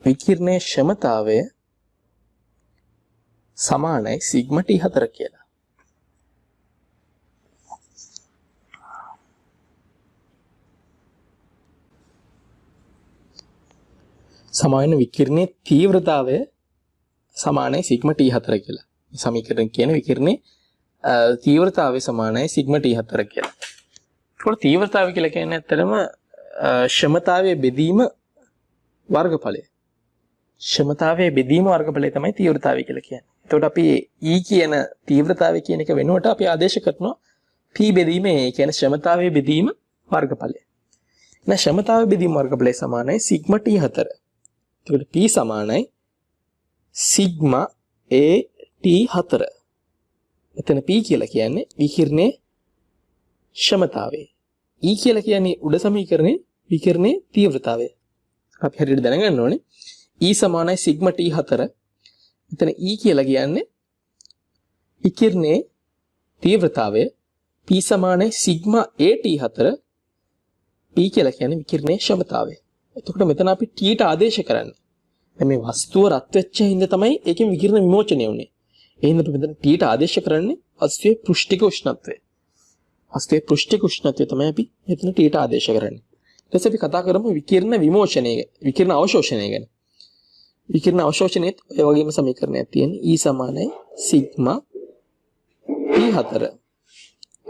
විකිරණයේ ක්ෂමතාවය සමානයි සිග්මා T4 කියලා. සමාන විකිරණයේ තීව්‍රතාවය සමානයි සිග්මා T4 කියලා. මේ සමීකරණ කියන විකිරණයේ තීව්‍රතාවය සමානයි සිග්මා T4 කියලා. ඒකට තීව්‍රතාවය කියලා කියන්නේ ඇත්තටම ක්ෂමතාවයේ බෙදීම වර්ගඵලය. ක්ෂමතාවයේ බෙදීම වර්ගඵලය තමයි තීව්‍රතාවය කියලා කියන්නේ. එතකොට අපි E කියන තීව්‍රතාවය කියන එක වෙනුවට අපි ආදේශ කරනවා P බෙදීම A කියන ක්ෂමතාවයේ බෙදීම වර්ගඵලය. එහෙනම් ක්ෂමතාවයේ බෙදීම වර්ගඵලය සමානයි සිග්මා T4. එතකොට P සමානයි සිග්මා A T4. එතන P කියලා කියන්නේ විකිරණයේ ක්ෂමතාවය. E කියලා කියන්නේ උඩ සමීකරණේ විකිරණයේ තීව්‍රතාවය. අපි හරියට දැනගන්න ඕනේ E සමානයි සිග්මා T4. එතන E කියලා කියන්නේ විකිරණයේ තීව්‍රතාවය. P සමානයි සිග්මා A T4. P කියලා කියන්නේ විකිරණයේ ක්ෂමතාවය. එතකොට මෙතන අපි T ට ආදේශ කරන්නේ. දැන් මේ වස්තුව රත් වෙච්ච හින්දා තමයි ඒකෙන් විකිරණ විමෝචනය වුනේ. ඒ හින්දා අපි මෙතන T ට ආදේශ කරන්නේ වස්තුවේ පෘෂ්ඨික උෂ්ණත්වය. වස්තුවේ පෘෂ්ඨික උෂ්ණත්වය තමයි අපි මෙතන T ට ආදේශ කරන්නේ. ඊට පස්සේ අපි කතා කරමු විකිරණ විමෝචනය, විකිරණ අවශෝෂණය ගැන. විකිරණ අවශෝෂණයත් ඔය වගේම සමීකරණයක් තියෙනවා. E සමානයි සිග්මා T4.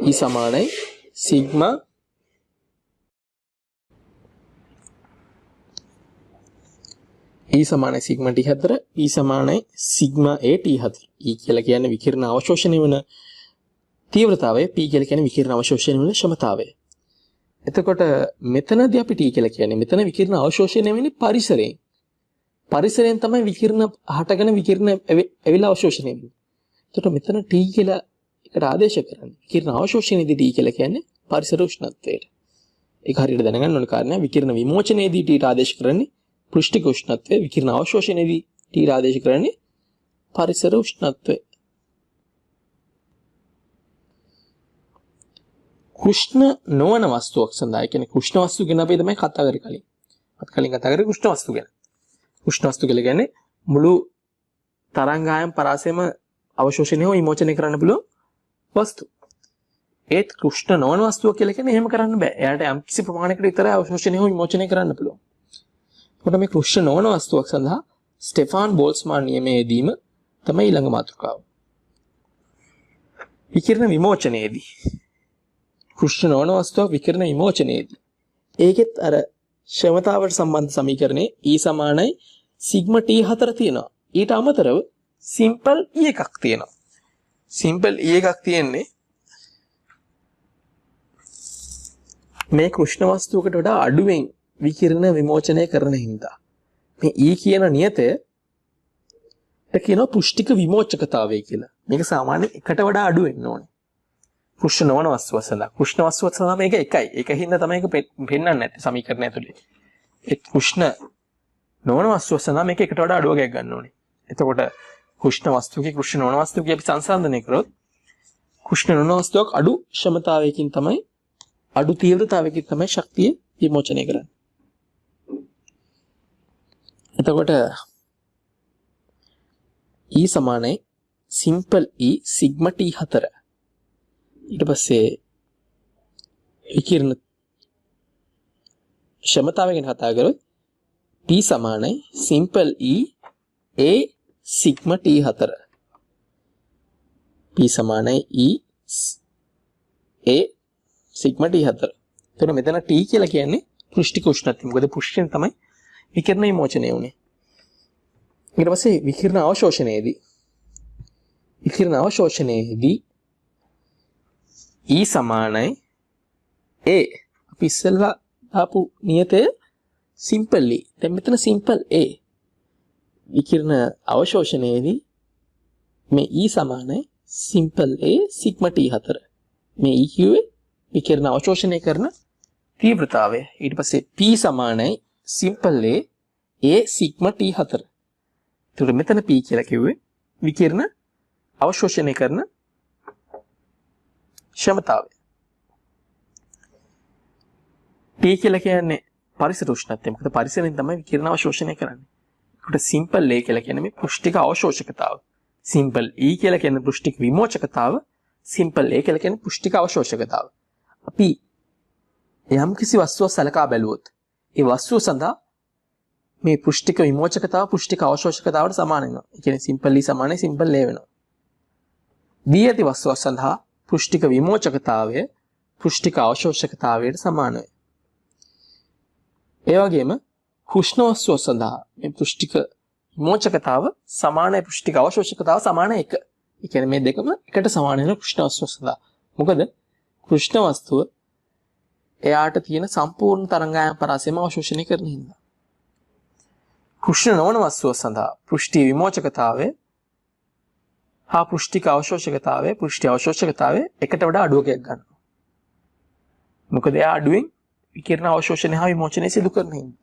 E සමානයි සිග්මා E සමානයි සිග්මා T4. E සමානයි සිග්මා A T4. E කියලා කියන්නේ විකිරණ අවශෝෂණය වෙන තීව්‍රතාවය. P කියලා කියන්නේ විකිරණ අවශෝෂණය වෙන ක්ෂමතාවය. එතකොට මෙතනදී අපි T කියලා කියන්නේ මෙතන විකිරණ අවශෝෂණය වෙන්නේ පරිසරයෙන්. පරිසරයෙන් තමයි විකිරණ හටගෙන විකිරණ ඇවිල්ලා අවශෝෂණය වෙන්නේ. එතකොට මෙතන T කියලා එකට ආදේශ කරන්නේ. විකිරණ අවශෝෂණයේදී T කියලා කියන්නේ පරිසර උෂ්ණත්වයට. ඒක හරියට දැනගන්න ඕන කාරණා. විකිරණ විමෝචනයේදී T ට ආදේශ කරන්නේ පෘෂ්ඨික උෂ්ණත්වය. විකිරණ අවශෝෂණයේදී T ට ආදේශ කරන්නේ පරිසර උෂ්ණත්වය. කෘෂ්ණ නොවන වස්තුවක් සඳහා කියන්නේ කෘෂ්ණ වස්තු ගැන අපි තමයි කතා කරේ කලින්. අපි කලින් කතා කරේ කෘෂ්ණ වස්තු ගැන. කෘෂ්ණ වස්තු කියලා කියන්නේ මුළු තරංගායම් පරාසයම අවශෝෂණය හෝ විමෝචනය කරන්න පුළුවන් වස්තු. ඒත් කෘෂ්ණ නොවන වස්තුවක් කියලා කියන්නේ එහෙම කරන්න බෑ. එයාට යම් කිසි ප්‍රමාණයකට විතරයි අවශෝෂණය හෝ විමෝචනය කරන්න පුළුවන්. ඒකට මේ කෘෂ්ණ නොවන වස්තුවක් සඳහා ස්ටෙෆාන් බෝල්ට්ස්මාන් නියමයේදීම තමයි ඊළඟ මාතෘකාව. විකිරණ විමෝචනයේදී කෘෂ්ණ නොවන වස්තුවක් විකිරණ විමෝචනයේදී ඒකෙත් අර ක්ෂමතාවට සම්බන්ධ සමීකරණේ E සමානයි සිග්මා T4 තියෙනවා. ඊට අමතරව සිම්පල් E එකක් තියෙනවා. සිම්පල් E එකක් තියෙන්නේ මේ කෘෂ්ණ වස්තුවකට වඩා අඩුවෙන් විකිරණ විමෝචනය කරන හින්දා. මේ E කියන නියතය කියනවා පුෂ්ටික විමෝචකතාවය කියලා. මේක සාමාන්‍යයෙන් එකට වඩා අඩු වෙන්න ඕනේ. පුෂ්ණ නොවන වස්තුව සඳහා. පුෂ්ණ වස්තුව සඳහා මේක එකයි. ඒකින්ද තමයි ඒක පෙන්වන්නේ නැත්තේ සමීකරණය ඇතුලේ. ඒ පුෂ්ණ නොවන වස්තුව සඳහා මේක එකට වඩා අඩුව ගයක් ගන්න ඕනේ. එතකොට කුෂ්ණ වස්තුවකේ කුෂ්ණ නොවන වස්තුවකේ අපි සංසන්දනය කරොත් කුෂ්ණ නොවන වස්තුවක් අඩු ක්ෂමතාවයකින් තමයි අඩු තීව්‍රතාවයකින් තමයි ශක්තිය විමෝචනය කරන්නේ. එතකොට E සමානයි සිම්පල් E සිග්මා T4. ඊට පස්සේ විකිරණ ක්ෂමතාවය ගැන කතා කරොත් P සමානයි simple E A sigma T4. P සමානයි E A සිග්මා T4. එතන මෙතන T කියලා කියන්නේ පෘෂ්ඨික උෂ්ණත්වය. මොකද පෘෂ්ඨයෙන් තමයි විකිරණ විමෝචනය වුනේ. ඊට පස්සේ විකිරණ අවශෝෂණයේදී E සමානයි A. අපි ඉස්සෙල්ලා දාපු නියතය සිම්පල් E. දැන් මෙතන සිම්පල් A. විකිරණ අවශෝෂණයේදී මේ E සමානයි සිම්පල් A සිග්මා T4. මේ E කිව්වේ විකිරණ අවශෝෂණය කරන තීව්‍රතාවය. ඊට පස්සේ P සමානයි සිම්පල් A සිග්මා T4. එතකොට මෙතන P කියලා කිව්වේ විකිරණ අවශෝෂණය කරන ක්ෂමතාවය. T කියලා කියන්නේ පරිසර උෂ්ණත්වය. මොකද පරිසරයෙන් තමයි විකිරණ අවශෝෂණය කරන්නේ. ඒකට සිම්පල් A කියලා කියන්නේ මේ පෘෂ්ඨික අවශෝෂකතාව. සිම්පල් E කියලා කියන්නේ පෘෂ්ඨික විමෝචකතාව. සිම්පල් A කියලා කියන්නේ පෘෂ්ඨික අවශෝෂකතාව. අපි යම් කිසි වස්තුවක් සලකා බැලුවොත් ඒ වස්තුව සඳහා මේ පෘෂ්ඨික විමෝචකතාව පෘෂ්ඨික අවශෝෂකතාවට සමාන වෙනවා. ඒ කියන්නේ සිම්පල් E සමානයි සිම්පල් A වෙනවා. දී ඇති වස්තුවක් සඳහා පෘෂ්ඨික විමෝචකතාවය පෘෂ්ඨික අවශෝෂකතාවයට සමාන වේ. ඒ වගේම කුෂ්ණ වස්තුව සඳහා මේ පෘෂ්ඨික විමෝචකතාව සමානයි පෘෂ්ඨික අවශෝෂකතාව සමාන 1. ඒ කියන්නේ මේ දෙකම එකට සමාන වෙන කුෂ්ණ වස්තුව සඳහා. මොකද කුෂ්ණ වස්තුව එයාට තියෙන සම්පූර්ණ තරංගායම පරාසයම අවශෝෂණය කරන හින්දා. කුෂ්ණ නොවන වස්තුව සඳහා පෘෂ්ඨි විමෝචකතාවය හා පෘෂ්ඨික අවශෝෂකතාවය පෘෂ්ඨි අවශෝෂකතාවය එකට වඩා අඩුවකයක් ගන්නවා. මොකද එයා අඩුවෙන් විකිරණ අවශෝෂණය හා විමෝචනය සිදු කරන හින්දා.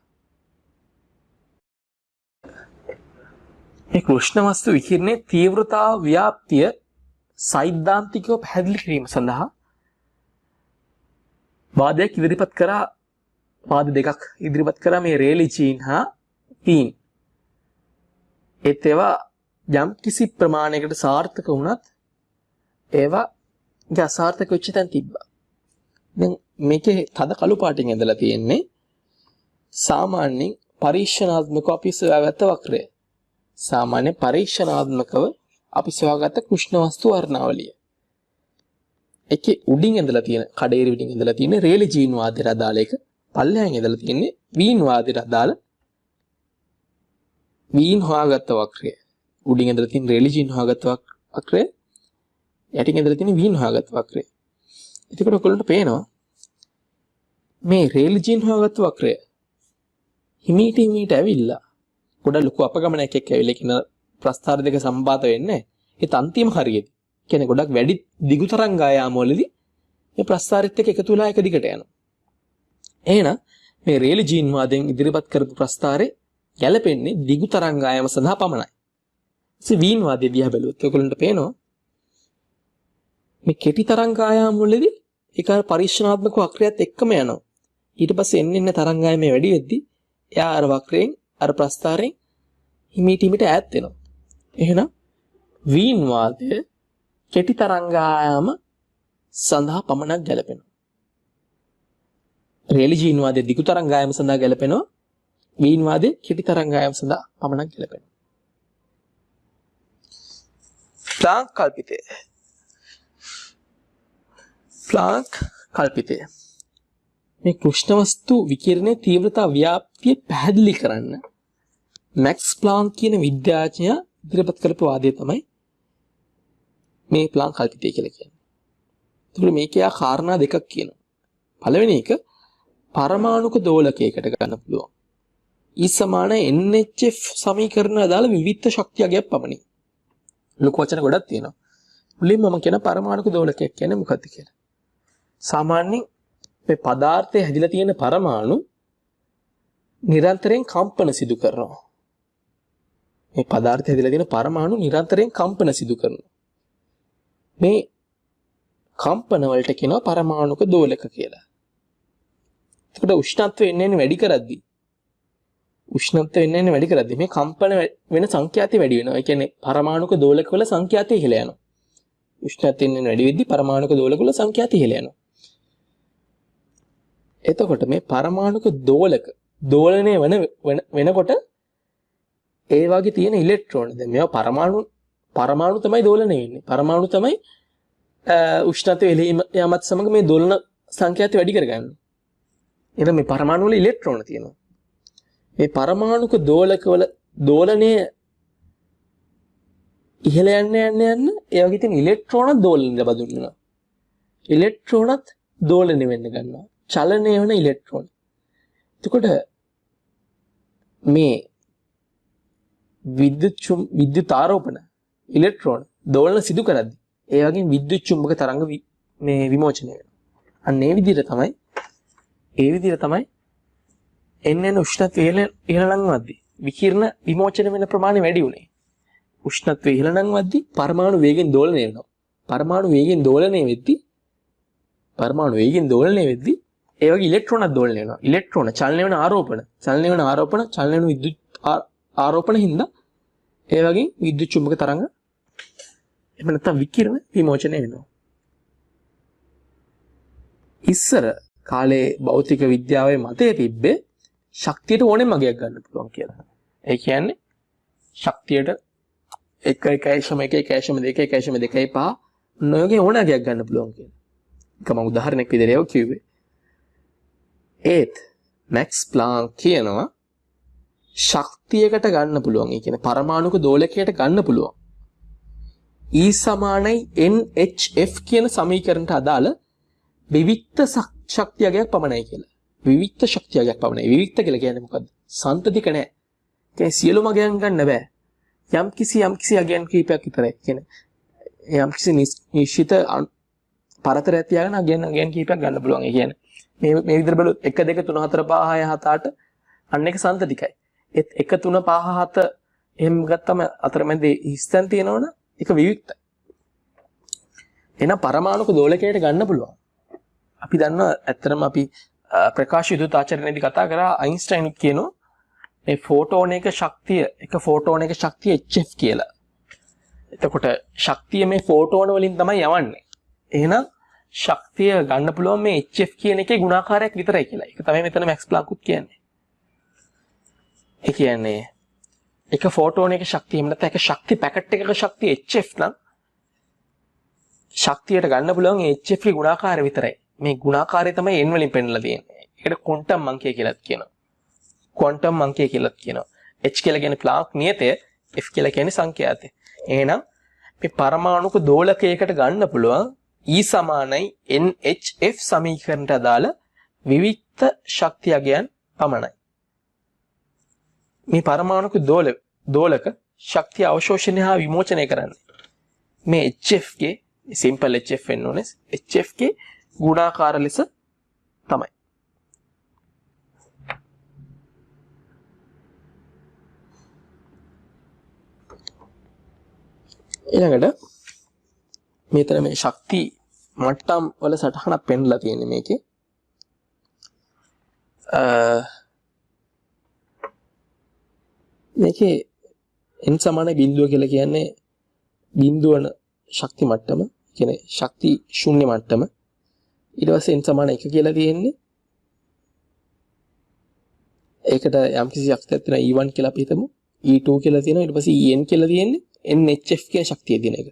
මේ කෘෂ්ණ වස්තු විකිරණයේ තීව්‍රතාව ව්‍යාප්තිය සෛද්ධාන්තිකව පැහැදිලි කිරීම සඳහා වාදයක් ඉදිරිපත් කරා. වාද දෙකක් ඉදිරිපත් කරා මේ රේලි ජීන් හා පීන්. ඒවා යම් කිසි ප්‍රමාණයකට සාර්ථක වුණත් ඒවා අසාර්ථක වෙච්ච තැන් තිබ්බා. දැන් මේකේ තද කළු පාටින් ඇඳලා තියෙන්නේ සාමාන්‍යයෙන් පරීක්ෂණාත්මකව අපි සොයාගත්ත වක්‍රය. සාමාන්‍ය පරීක්ෂණාත්මකව අපි සොයාගත්ත කෘෂ්ණ වස්තු වර්ණාවලිය. ඒකේ උඩින් ඇඳලා තියෙන කඩේරි උඩින් ඇඳලා තියෙන රේලි ජීන් වාදයට අදාළ එක. පල්ලෙහාන් ඇඳලා තියෙන්නේ වීන් වාදයට අදාළ වීන් හොයාගත්ත වක්‍රය. උඩින් ඇඳලා තියෙන රේලි ජීන් හොයාගත්ත වක්‍රය. යටින් ඇඳලා තියෙන වීන් හොයාගත්ත වක්‍රය. එතකොට ඔයගොල්ලන්ට පේනවා මේ රේලි ජීන් හොයාගත්ත වක්‍රය හිමීට ඇවිල්ලා ගොඩක් ලොකු අපගමනයක් එක්ක ඇවිල්ලා කියන ප්‍රස්ථාර දෙක සම්බාත වෙන්නේ. ඒත් අන්තිම හරියේදී කියන්නේ ගොඩක් වැඩි දිගු තරංගායාම වලදී මේ ප්‍රස්ථාරෙත් එක්ක එකතු වෙලා එක දිගට යනවා. එහෙනම් මේ රේලි ජීන් වාදයෙන් ඉදිරිපත් කරපු ප්‍රස්ථාරේ ගැලපෙන්නේ දිගු තරංගායාම සඳහා පමණයි. ඉතින් වීන් වාදයේ දිහා බැලුවොත් ඔයගොල්ලන්ට පේනවා මේ කෙටි තරංගායාම වලදී ඒක පරීක්ෂණාත්මක වක්‍රයත් එක්කම යනවා. ඊට පස්සේ එන්න තරංගායාමේ වැඩි වෙද්දී එයා අර වක්‍රයෙන් අර ප්‍රස්ථාරයෙන් හිමීට ඈත් වෙනවා. එහෙනම් වීන් වාදය කෙටි තරංගායාම සඳහා පමණක් ගැලපෙනවා. රේලි ජීන් වාදයේ දිගු තරංගායාම සඳහා ගැලපෙනවා. වීන් වාදයේ කෙටි තරංගායාම සඳහා පමණක් ගැලපෙනවා. ප්ලාන්ක් කල්පිතය. ප්ලාන්ක් කල්පිතය. මේ කෘෂ්ණ වස්තු විකිරණයේ තීව්‍රතා ව්‍යාප්තිය පැහැදිලි කරන්න මැක්ස් ප්ලාන්ක් කියන විද්‍යාඥයා ඉදිරිපත් කරපු වාදය තමයි මේ ප්ලාන්ක් කල්පිතය කියලා කියන්නේ. ඒකට මේකේ කාරණා දෙකක් කියනවා. පළවෙනි එක පරමාණුක දෝලකයකට ගන්න පුළුවන්. E සමාන NHF සමීකරණ අදාළ විවිධ ශක්තියගයක් පමණි. ලොකු වචන ගොඩක් තියෙනවා. මුලින්ම මම කියන පරමාණුක දෝලකයක් කියන්නේ මොකක්ද කියලා. සාමාන්‍යයෙන් මේ පදාර්ථයේ හැදිලා තියෙන පරමාණු නිරන්තරයෙන් කම්පන සිදු කරනවා. මේ පදාර්ථයේ හැදිලා තියෙන පරමාණු නිරන්තරයෙන් කම්පන සිදු කරනවා. මේ කම්පන වලට කියනවා පරමාණුක දෝලක කියලා. එතකොට උෂ්ණත්වය එන්නේ වැඩි කරද්දී මේ කම්පන වෙන සංඛ්‍යාතය වැඩි වෙනවා. ඒ කියන්නේ පරමාණුක දෝලක වල සංඛ්‍යාතය ඉහළ යනවා. උෂ්ණත්වය එන්නේ වැඩි වෙද්දී පරමාණුක දෝලක වල සංඛ්‍යාතය ඉහළ යනවා. එතකොට මේ පරමාණුක දෝලක දෝලණය වෙනකොට ඒ වගේ තියෙන ඉලෙක්ට්‍රෝන දැන් මේවා පරමාණු තමයි දෝලණය වෙන්නේ. පරමාණු තමයි උෂ්ණත්වය එළීම යමත් සමග මේ දෝලන සංඛ්‍යාතය වැඩි කරගන්නේ. එහෙනම් මේ පරමාණු වල ඉලෙක්ට්‍රෝන තියෙනවා. මේ පරමාණුක දෝලකවල දෝලණය ඉහළ යන්න ඒ වගේ තියෙන ඉලෙක්ට්‍රෝනත් දෝලණය ලබා දුන්නා. ඉලෙක්ට්‍රෝනත් දෝලණය වෙන්න ගන්නවා. චලනය වෙන ඉලෙක්ට්‍රෝන. එතකොට මේ විද්‍යුත් ආරෝපණ ඉලෙක්ට්‍රෝන දෝලන සිදු කරද්දී ඒ වගේ විද්‍යුත් චුම්බක තරංග මේ විමෝචනය වෙනවා. අන්න ඒ විදිහට තමයි එන්න උෂ්ණත්වය ඉහළ නම් වද්දී විකිරණ විමෝචන වෙන ප්‍රමාණය වැඩි උනේ. උෂ්ණත්වය ඉහළ නම් වද්දී පරමාණු වේගෙන් දෝලණය වෙනවා. පරමාණු වේගෙන් දෝලණය වෙද්දී ඒ වගේ ඉලෙක්ට්‍රෝනක් දෝලණය වෙනවා. ඉලෙක්ට්‍රෝන චලනය වෙන විද්‍යුත් ආරෝපණ හින්දා ඒ වගේ විද්‍යුත් චුම්බක තරංග එහෙම නැත්නම් විකිරණ විමෝචනය වෙනවා. ඉස්සර කාලේ භෞතික විද්‍යාවේ මතය තිබ්බේ ශක්තියට ඕනෙම අගයක් ගන්න පුළුවන් කියලා. ඒ කියන්නේ ශක්තියට 1.1.1.2.1.2.5 නොයගේ ඕන අගයක් ගන්න පුළුවන් කියලා. ඒක මම උදාහරණයක් විදිහට ඒව කිව්වේ. ඒත් මැක්ස් ප්ලාන්ක් කියනවා ශක්තියකට ගන්න පුළුවන්. ඒ කියන්නේ පරමාණුක දෝලකයට ගන්න පුළුවන්. E සමානයි NHF කියන සමීකරණයට අදාළ විවික්ත ශක්තියගයක් පමණයි කියලා. විවික්ත ශක්තියගයක් පමණයි. විවික්ත කියලා කියන්නේ මොකද්ද? සන්තතික නැහැ. ඒ සියලුම අගයන් ගන්න බෑ. යම්කිසි අගයන් කීපයක් විතරයි. කියන්නේ යම්කිසි නිශ්චිත පරතරයක් තියාගෙන අගයන් කීපයක් ගන්න පුළුවන්. ඒ කියන්නේ මේ විදිහට බලුවොත් 1 2 3 4 5 6 7 8 අන්න එක සන්තතිකයි. ඒත් 1 3 5 7 එහෙම ගත්තම අතරමැද හිස්තන් තියෙනවනේ ඒක විවික්තයි. එහෙනම් පරමාණුක දෝලකයට ගන්න පුළුවන්. අපි දන්නවා ඇත්තටම අපි ප්‍රකාශ විද්‍යුත් ආචරණයේදී කතා කරා අයින්ස්ටයින් කියනවා මේ ෆෝටෝන එක ශක්තිය HF කියලා. එතකොට ශක්තිය මේ ෆෝටෝන වලින් තමයි යවන්නේ. එහෙනම් ශක්තිය ගන්න පුළුවන් මේ HF කියන එකේ ගුණාකාරයක් විතරයි කියලා. ඒක තමයි මෙතන මැක්ස් ප්ලාන්කුත් කියන්නේ. ඒ කියන්නේ එක ෆෝටෝන එක ශක්තිය එහෙම නැත්නම් එක ශක්ති පැකට් එකක ශක්තිය HF නම් ශක්තියට ගන්න පුළුවන් HF ගේ ගුණාකාරය විතරයි. මේ ගුණාකාරය තමයි n වලින් පෙන්නලා තියෙන්නේ. ඒකට ක්වොන්ටම් අංකය කියලාත් කියනවා. h කියලා කියන්නේ ප්ලාන්ක් නියතය, f කියලා කියන්නේ සංඛ්‍යාතය. එහෙනම් මේ පරමාණුක දෝලකයකට ගන්න පුළුවන් E සමානයි NHF සමීකරණයට අදාළ විවික්ත ශක්තියගයන් පමණයි. මේ පරමාණුක දෝලක ශක්තිය අවශෝෂණය හා විමෝචනය කරන්නේ මේ HF ගේ සිම්පල් HF වෙන්න ඕනේ. HF ගේ ගුණාකාර ලෙස තමයි. ඊළඟට මෙතන මේ ශක්ති මට්ටම් වල සටහනක් පෙන්නලා තියෙන්නේ මේකේ. මේකේ n සමාන බිඳුව කියලා කියන්නේ බිඳුවන ශක්ති මට්ටම, කියන්නේ ශක්ති ශූන්‍ය මට්ටම. ඊට පස්සේ n සමාන 1 කියලා තියෙන්නේ. ඒකට යම්කිසි ශක්තියක් තියෙනවා E1 කියලා අපි හිතමු. E2 කියලා තියෙනවා. ඊට පස්සේ En කියලා තියෙන්නේ NHF කියන ශක්තිය දෙන එක.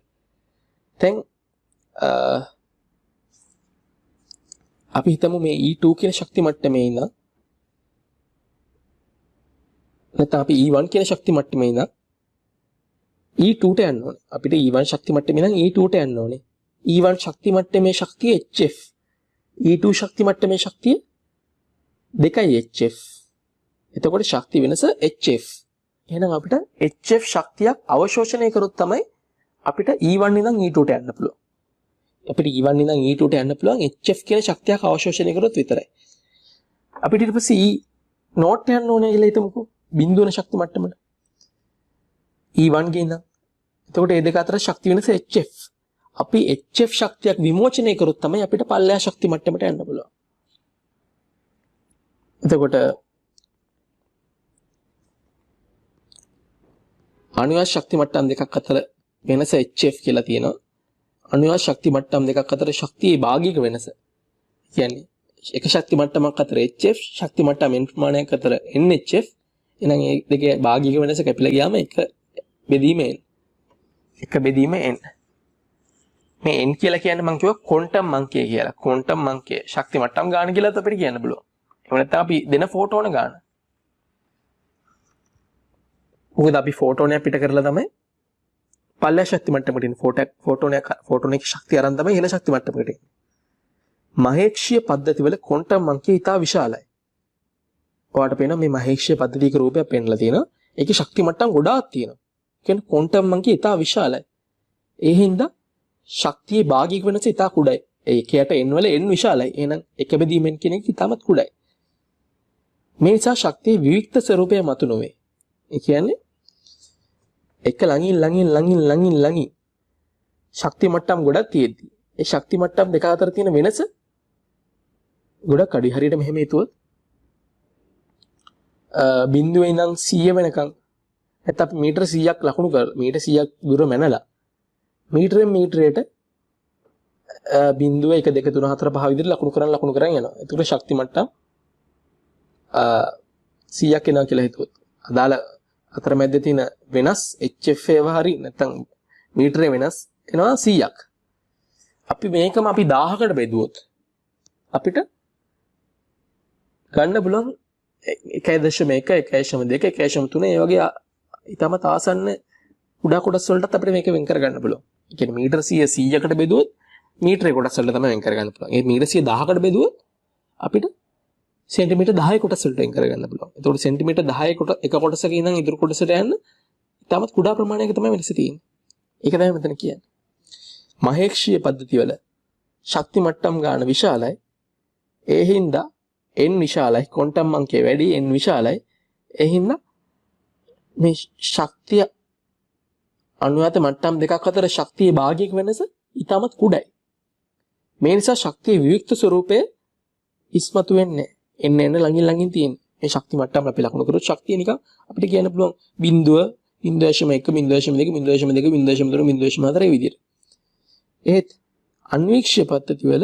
දැන් අපි හිතමු මේ E2 කියන ශක්ති මට්ටමේ ඉඳන් නැත්නම් අපි E1 කියන ශක්ති මට්ටමේ ඉඳන් E2ට යන්න ඕනේ. අපිට E1 ශක්ති මට්ටමේ ඉඳන් E2ට යන්න ඕනේ. E1 ශක්ති මට්ටමේ ශක්තිය HF. E2 ශක්ති මට්ටමේ ශක්තිය 2HF. එතකොට ශක්ති වෙනස HF. එහෙනම් අපිට HF ශක්තියක් අවශෝෂණය කරොත් තමයි අපිට E1 ඉඳන් E2 ට යන්න පුළුවන්. අපිට E1 ඉඳන් E2 ට යන්න පුළුවන් HF කියන ශක්තියක් අවශෝෂණය කරොත් විතරයි. අපිට ඊට පස්සේ E නෝට් යන්න ඕනේ කියලා හිතමුකෝ. බිඳු වෙන ශක්ති මට්ටමට. E1 ගේ ඉඳන්. එතකොට මේ දෙක අතර ශක්ති වෙනස HF. අපි HF ශක්තියක් විමෝචනය කරොත් තමයි අපිට පල්ලෙහා ශක්ති මට්ටමට යන්න පුළුවන්. එතකොට අණුවා ශක්ති මට්ටම් දෙකක් අතර වෙනස HF කියලා තියෙනවා. අණුවා ශක්ති මට්ටම් දෙකක් අතර ශක්තියේ භාගික වෙනස. කියන්නේ එක ශක්ති මට්ටමක් අතර HF, ශක්ති මට්ටම් n ප්‍රමාණයක් අතර NHF. එහෙනම් මේ දෙකේ භාගික වෙනස කැපිලා ගියාම එක බෙදීම n. එක බෙදීම n. මේ n කියලා කියන්නේ මම කිව්වා ක්වොන්ටම් අංකය කියලා. ක්වොන්ටම් අංකය ශක්ති මට්ටම් ගාන කියලාත් අපිට කියන්න පුළුවන්. එහෙම නැත්නම් අපි දෙන ෆෝටෝන ගාන. මොකද අපි ෆෝටෝනයක් පිට කරලා තමයි පල්ලෙහා ශක්ති මට්ටමට එන්නේ. ෆෝටෝනයක ශක්තිය අරන් තමයි ඉහළ ශක්ති මට්ටමට එන්නේ. මහේක්ෂීය පද්ධතිවල ක්වොන්ටම් අංකය ඉතා විශාලයි. ඔයාලට පේනවා මේ මහේක්ෂීය පද්ධතියක රූපයක් පෙන්ලා තියෙනවා. ඒකේ ශක්ති මට්ටම් ගොඩාක් තියෙනවා. කියන්නේ ක්වොන්ටම් අංකය ඉතා විශාලයි. ඒ හින්දා ශක්තියේ භාගික වෙනස ඉතා කුඩයි. ඒකයට n වල n විශාලයි. එහෙනම් එක බෙදීමෙන් කියන එක ඉතාමත් කුඩයි. මේ නිසා ශක්තියේ විවික්ත ස්වරූපය මතු නොවේ. ඒ කියන්නේ එක ළඟින් ශක්ති මට්ටම් ගොඩක් තියෙද්දි ඒ ශක්ති මට්ටම් දෙක අතර තියෙන වෙනස ගොඩක් අඩුයි. හරියට මෙහෙම හිතුවොත් බිඳුවේ ඉඳන් 100 වෙනකන් නැත්නම් අපි මීටර 100ක් ලකුණු කර මීටර 100ක් දුර මැනලා මීටරෙන් මීටරයට බිඳුව 1 2 3 4 5 විදිහට ලකුණු කරන් යනවා. ඒකට ශක්ති මට්ටම් 100ක් එනවා කියලා හිතුවොත් අදාළ අතරමැද තියෙන වෙනස් HF ඒවා හරි නැත්නම් මීටරේ වෙනස් එනවා 100ක්. අපි මේකම අපි 1000කට බෙදුවොත් අපිට ගන්න පුළුවන් 1.1 1.2 1.3 ඒ වගේ ඊටමත් ආසන්න කුඩා කොටස් වලටත් අපිට මේක වෙන් කර ගන්න පුළුවන්. ඒ කියන්නේ මීටර 100 100කට බෙදුවොත් මීටරේ කොටස් වලට තමයි වෙන් කර ගන්න පුළුවන්. ඒ මීටර 100 1000කට බෙදුවොත් අපිට සෙන්ටිමීටර් 10 කොටස් වලට වෙන් කර ගන්න පුළුවන්. එතකොට සෙන්ටිමීටර් 10 කොට එක කොටසක ඉඳන් ඉදිරි කොටසට යන්න ඊටමත් කුඩා ප්‍රමාණයක තමයි වෙනස තියෙන්නේ. ඒක තමයි මෙතන කියන්නේ. මහේක්ෂීය පද්ධතිවල ශක්ති මට්ටම් ගන්න විශාලයි. ඒ හින්දා n විශාලයි. ක්වොන්ටම් අංකය වැඩි n විශාලයි. ඒ හින්දා මේ ශක්තිය අණුවත මට්ටම් දෙකක් අතර ශක්තියේ භාගික වෙනස ඊටමත් කුඩයි. මේ නිසා ශක්තියේ විවික්ත ස්වරූපය ඉස්මතු වෙන්නේ එන්න ළඟින් තියෙන. මේ ශක්ති මට්ටම් අපි ලකුණු කරොත් ශක්තිය නිකන් අපිට කියන්න පුළුවන් බිඳුව 0.1 0.2 0.3 0.4 විදියට. ඒත් අන්වීක්ෂීය පද්ධති වල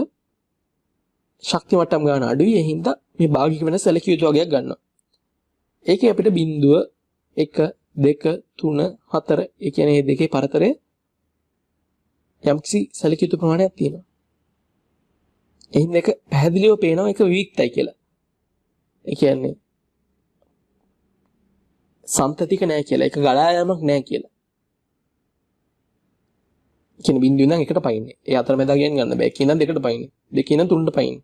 ශක්ති මට්ටම් ගන්න අඩුයි. ඒ හින්දා මේ භාගික වෙනස සැලකිය යුතු වගේක් ගන්නවා. ඒකේ අපිට බිඳුව 1 2 3 4 ඒ කියන්නේ මේ දෙකේ පරතරය යම්කිසි සැලකිය යුතු ප්‍රමාණයක් තියෙනවා. එහින් එක පැහැදිලිව පේනවා එක විවික්තයි කියලා. ඒ කියන්නේ සම්තතික නැහැ කියලා. ඒක ගලා යාමක් නැහැ කියලා. කියන්නේ බිඳුව ඉඳන් එකට පයින්නේ. ඒ අතරමැද ගන්න බෑ. එකේ ඉඳන් දෙකට පයින්නේ. දෙකේ ඉඳන් තුනට පයින්නේ.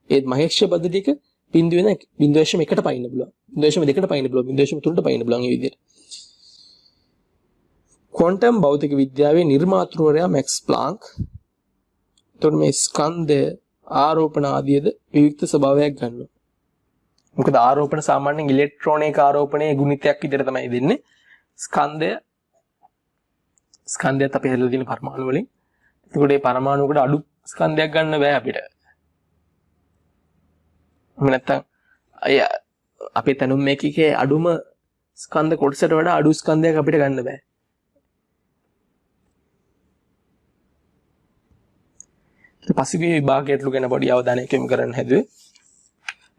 ඒත් මහේක්ෂීය පද්ධතියක බිඳුව ඉඳන් 0.1ට පයින්න පුළුවන්. 0.2ට පයින්න පුළුවන්. 0.3ට පයින්න පුළුවන් මේ විදිහට. ක්වොන්ටම් භෞතික විද්‍යාවේ නිර්මාතෘවරයා මැක්ස් ප්ලාන්ක් එතකොට මේ ස්කන්ධය ආරෝපණ ආදියද විවික්ත ස්වභාවයක් ගන්නවා. මොකද ආරෝපණ සාමාන්‍යයෙන් ඉලෙක්ට්‍රෝනික ආරෝපණයේ ගුණිතයක් විදිහට තමයි දෙන්නේ. ස්කන්ධයත් අපි හැදලා තියෙන පරමාණු වලින්. එතකොට මේ පරමාණුවකට අඩු ස්කන්ධයක් ගන්න බෑ අපිට. නැත්තම් අය අපේ තනුම් මේකේ අඩුම ස්කන්ධ කොටසට වඩා අඩු ස්කන්ධයක් අපිට ගන්න බෑ. පසුගිය විභාගයටලු ගැන පොඩි අවධානයක් යොමු කරන්න හැදුවේ.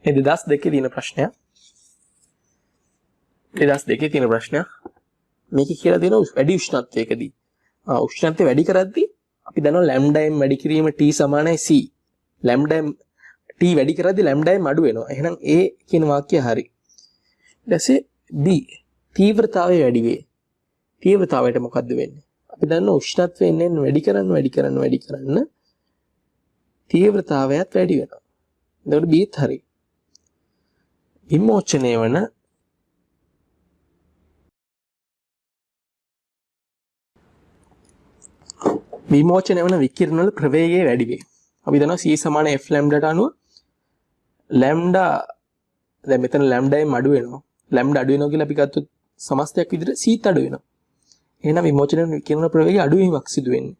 මේ 2002 තියෙන ප්‍රශ්නයක්. 2002 තියෙන ප්‍රශ්නයක්. මේක කියලා දෙනවා වැඩි උෂ්ණත්වයකදී. උෂ්ණත්වය වැඩි කරද්දී අපි දන්නවා ලැම්ඩා m වැඩි කිරීම t සමානයි c. ලැම්ඩා t වැඩි කරද්දී ලැම්ඩා m අඩු වෙනවා. එහෙනම් a කියන වාක්‍යය හරි. ඊට පස්සේ b තීව්‍රතාවය වැඩි වේ. තීව්‍රතාවයට මොකද්ද වෙන්නේ? අපි දන්නවා උෂ්ණත්වය එන්න වැඩි කරන්න තීව්‍රතාවයත් වැඩි වෙනවා. එතකොට බීත් හරි. විමෝචනය වන විමෝචනය වන විකිරණ වල ප්‍රවේගය වැඩි වේ. අපි දන්නවා c සමාන f ලැම්ඩාට අනුව ලැම්ඩා දැන් මෙතන ලැම්ඩා m අඩු වෙනවා. ලැම්ඩා අඩු වෙනවා කියලා අපි ගත්තොත් සමස්තයක් විදිහට c ත් අඩු වෙනවා. එහෙනම් විමෝචනය වන විකිරණ ප්‍රවේගය අඩු වීමක් සිදු වෙන්නේ.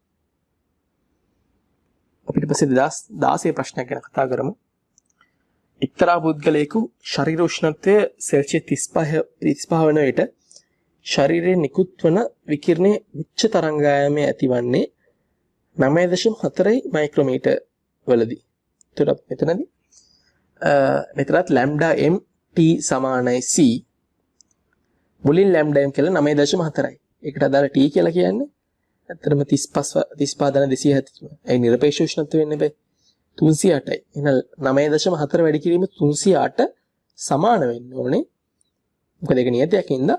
අපිට පස්සේ 2016 ප්‍රශ්නයක් ගැන කතා කරමු. එක්තරා පුද්ගලයෙකු ශරීර උෂ්ණත්වය සෙල්සියස් 35 වන විට ශරීරයේ නිකුත් වන විකිරණයේ උච්ච තරංගායාමය ඇතිවන්නේ 9.4 මයික්‍රෝමීටර් වලදී. එතකොට මෙතනදී මෙතරත් ලැම්ඩා m t සමානයි c මුලින් ලැම්ඩා m කියලා 9.4යි. ඒකට අදාළ t කියලා කියන්නේ ඇත්තටම 35/273. ඒ නිරපේක්ෂ උෂ්ණත්වය වෙන්නේ බෑ. 308යි. එහෙනම් 9.4 වැඩි කිරීම 308 සමාන වෙන්න ඕනේ. මොකද ඒක නියතයක් ඉඳලා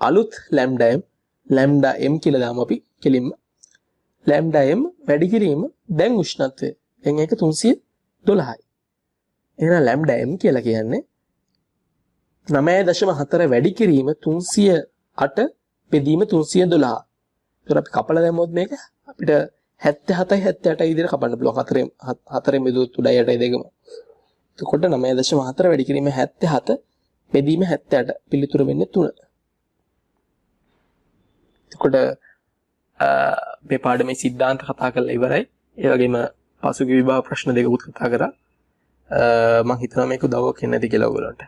අලුත් ලැම්ඩා m කියලා දාමු අපි කෙලින්ම. ලැම්ඩා m වැඩි කිරීම දැන් උෂ්ණත්වය. දැන් ඒක 312යි. එහෙනම් ලැම්ඩා m කියලා කියන්නේ 9.4 වැඩි කිරීම 308 බෙදීම 312. ඒතර අපි කපලා දැම්මොත් මේක අපිට 77යි 78යි විදිහට කපන්න පුළුවන්. 4ෙන් බෙදුවොත් උඩයි යටයි දෙකම. එතකොට 9.4 වැඩි කිරීම 77 බෙදීම 78 පිළිතුර වෙන්නේ 3. එතකොට මේ පාඩමේ සිද්ධාන්ත කතා කරලා ඉවරයි. ඒ වගේම පසුගිය විභාග ප්‍රශ්න දෙකකුත් කතා කරා. මම හිතනවා මේක උදව්වක් වෙන්නේ නැති කියලා ඔයගොල්ලන්ට.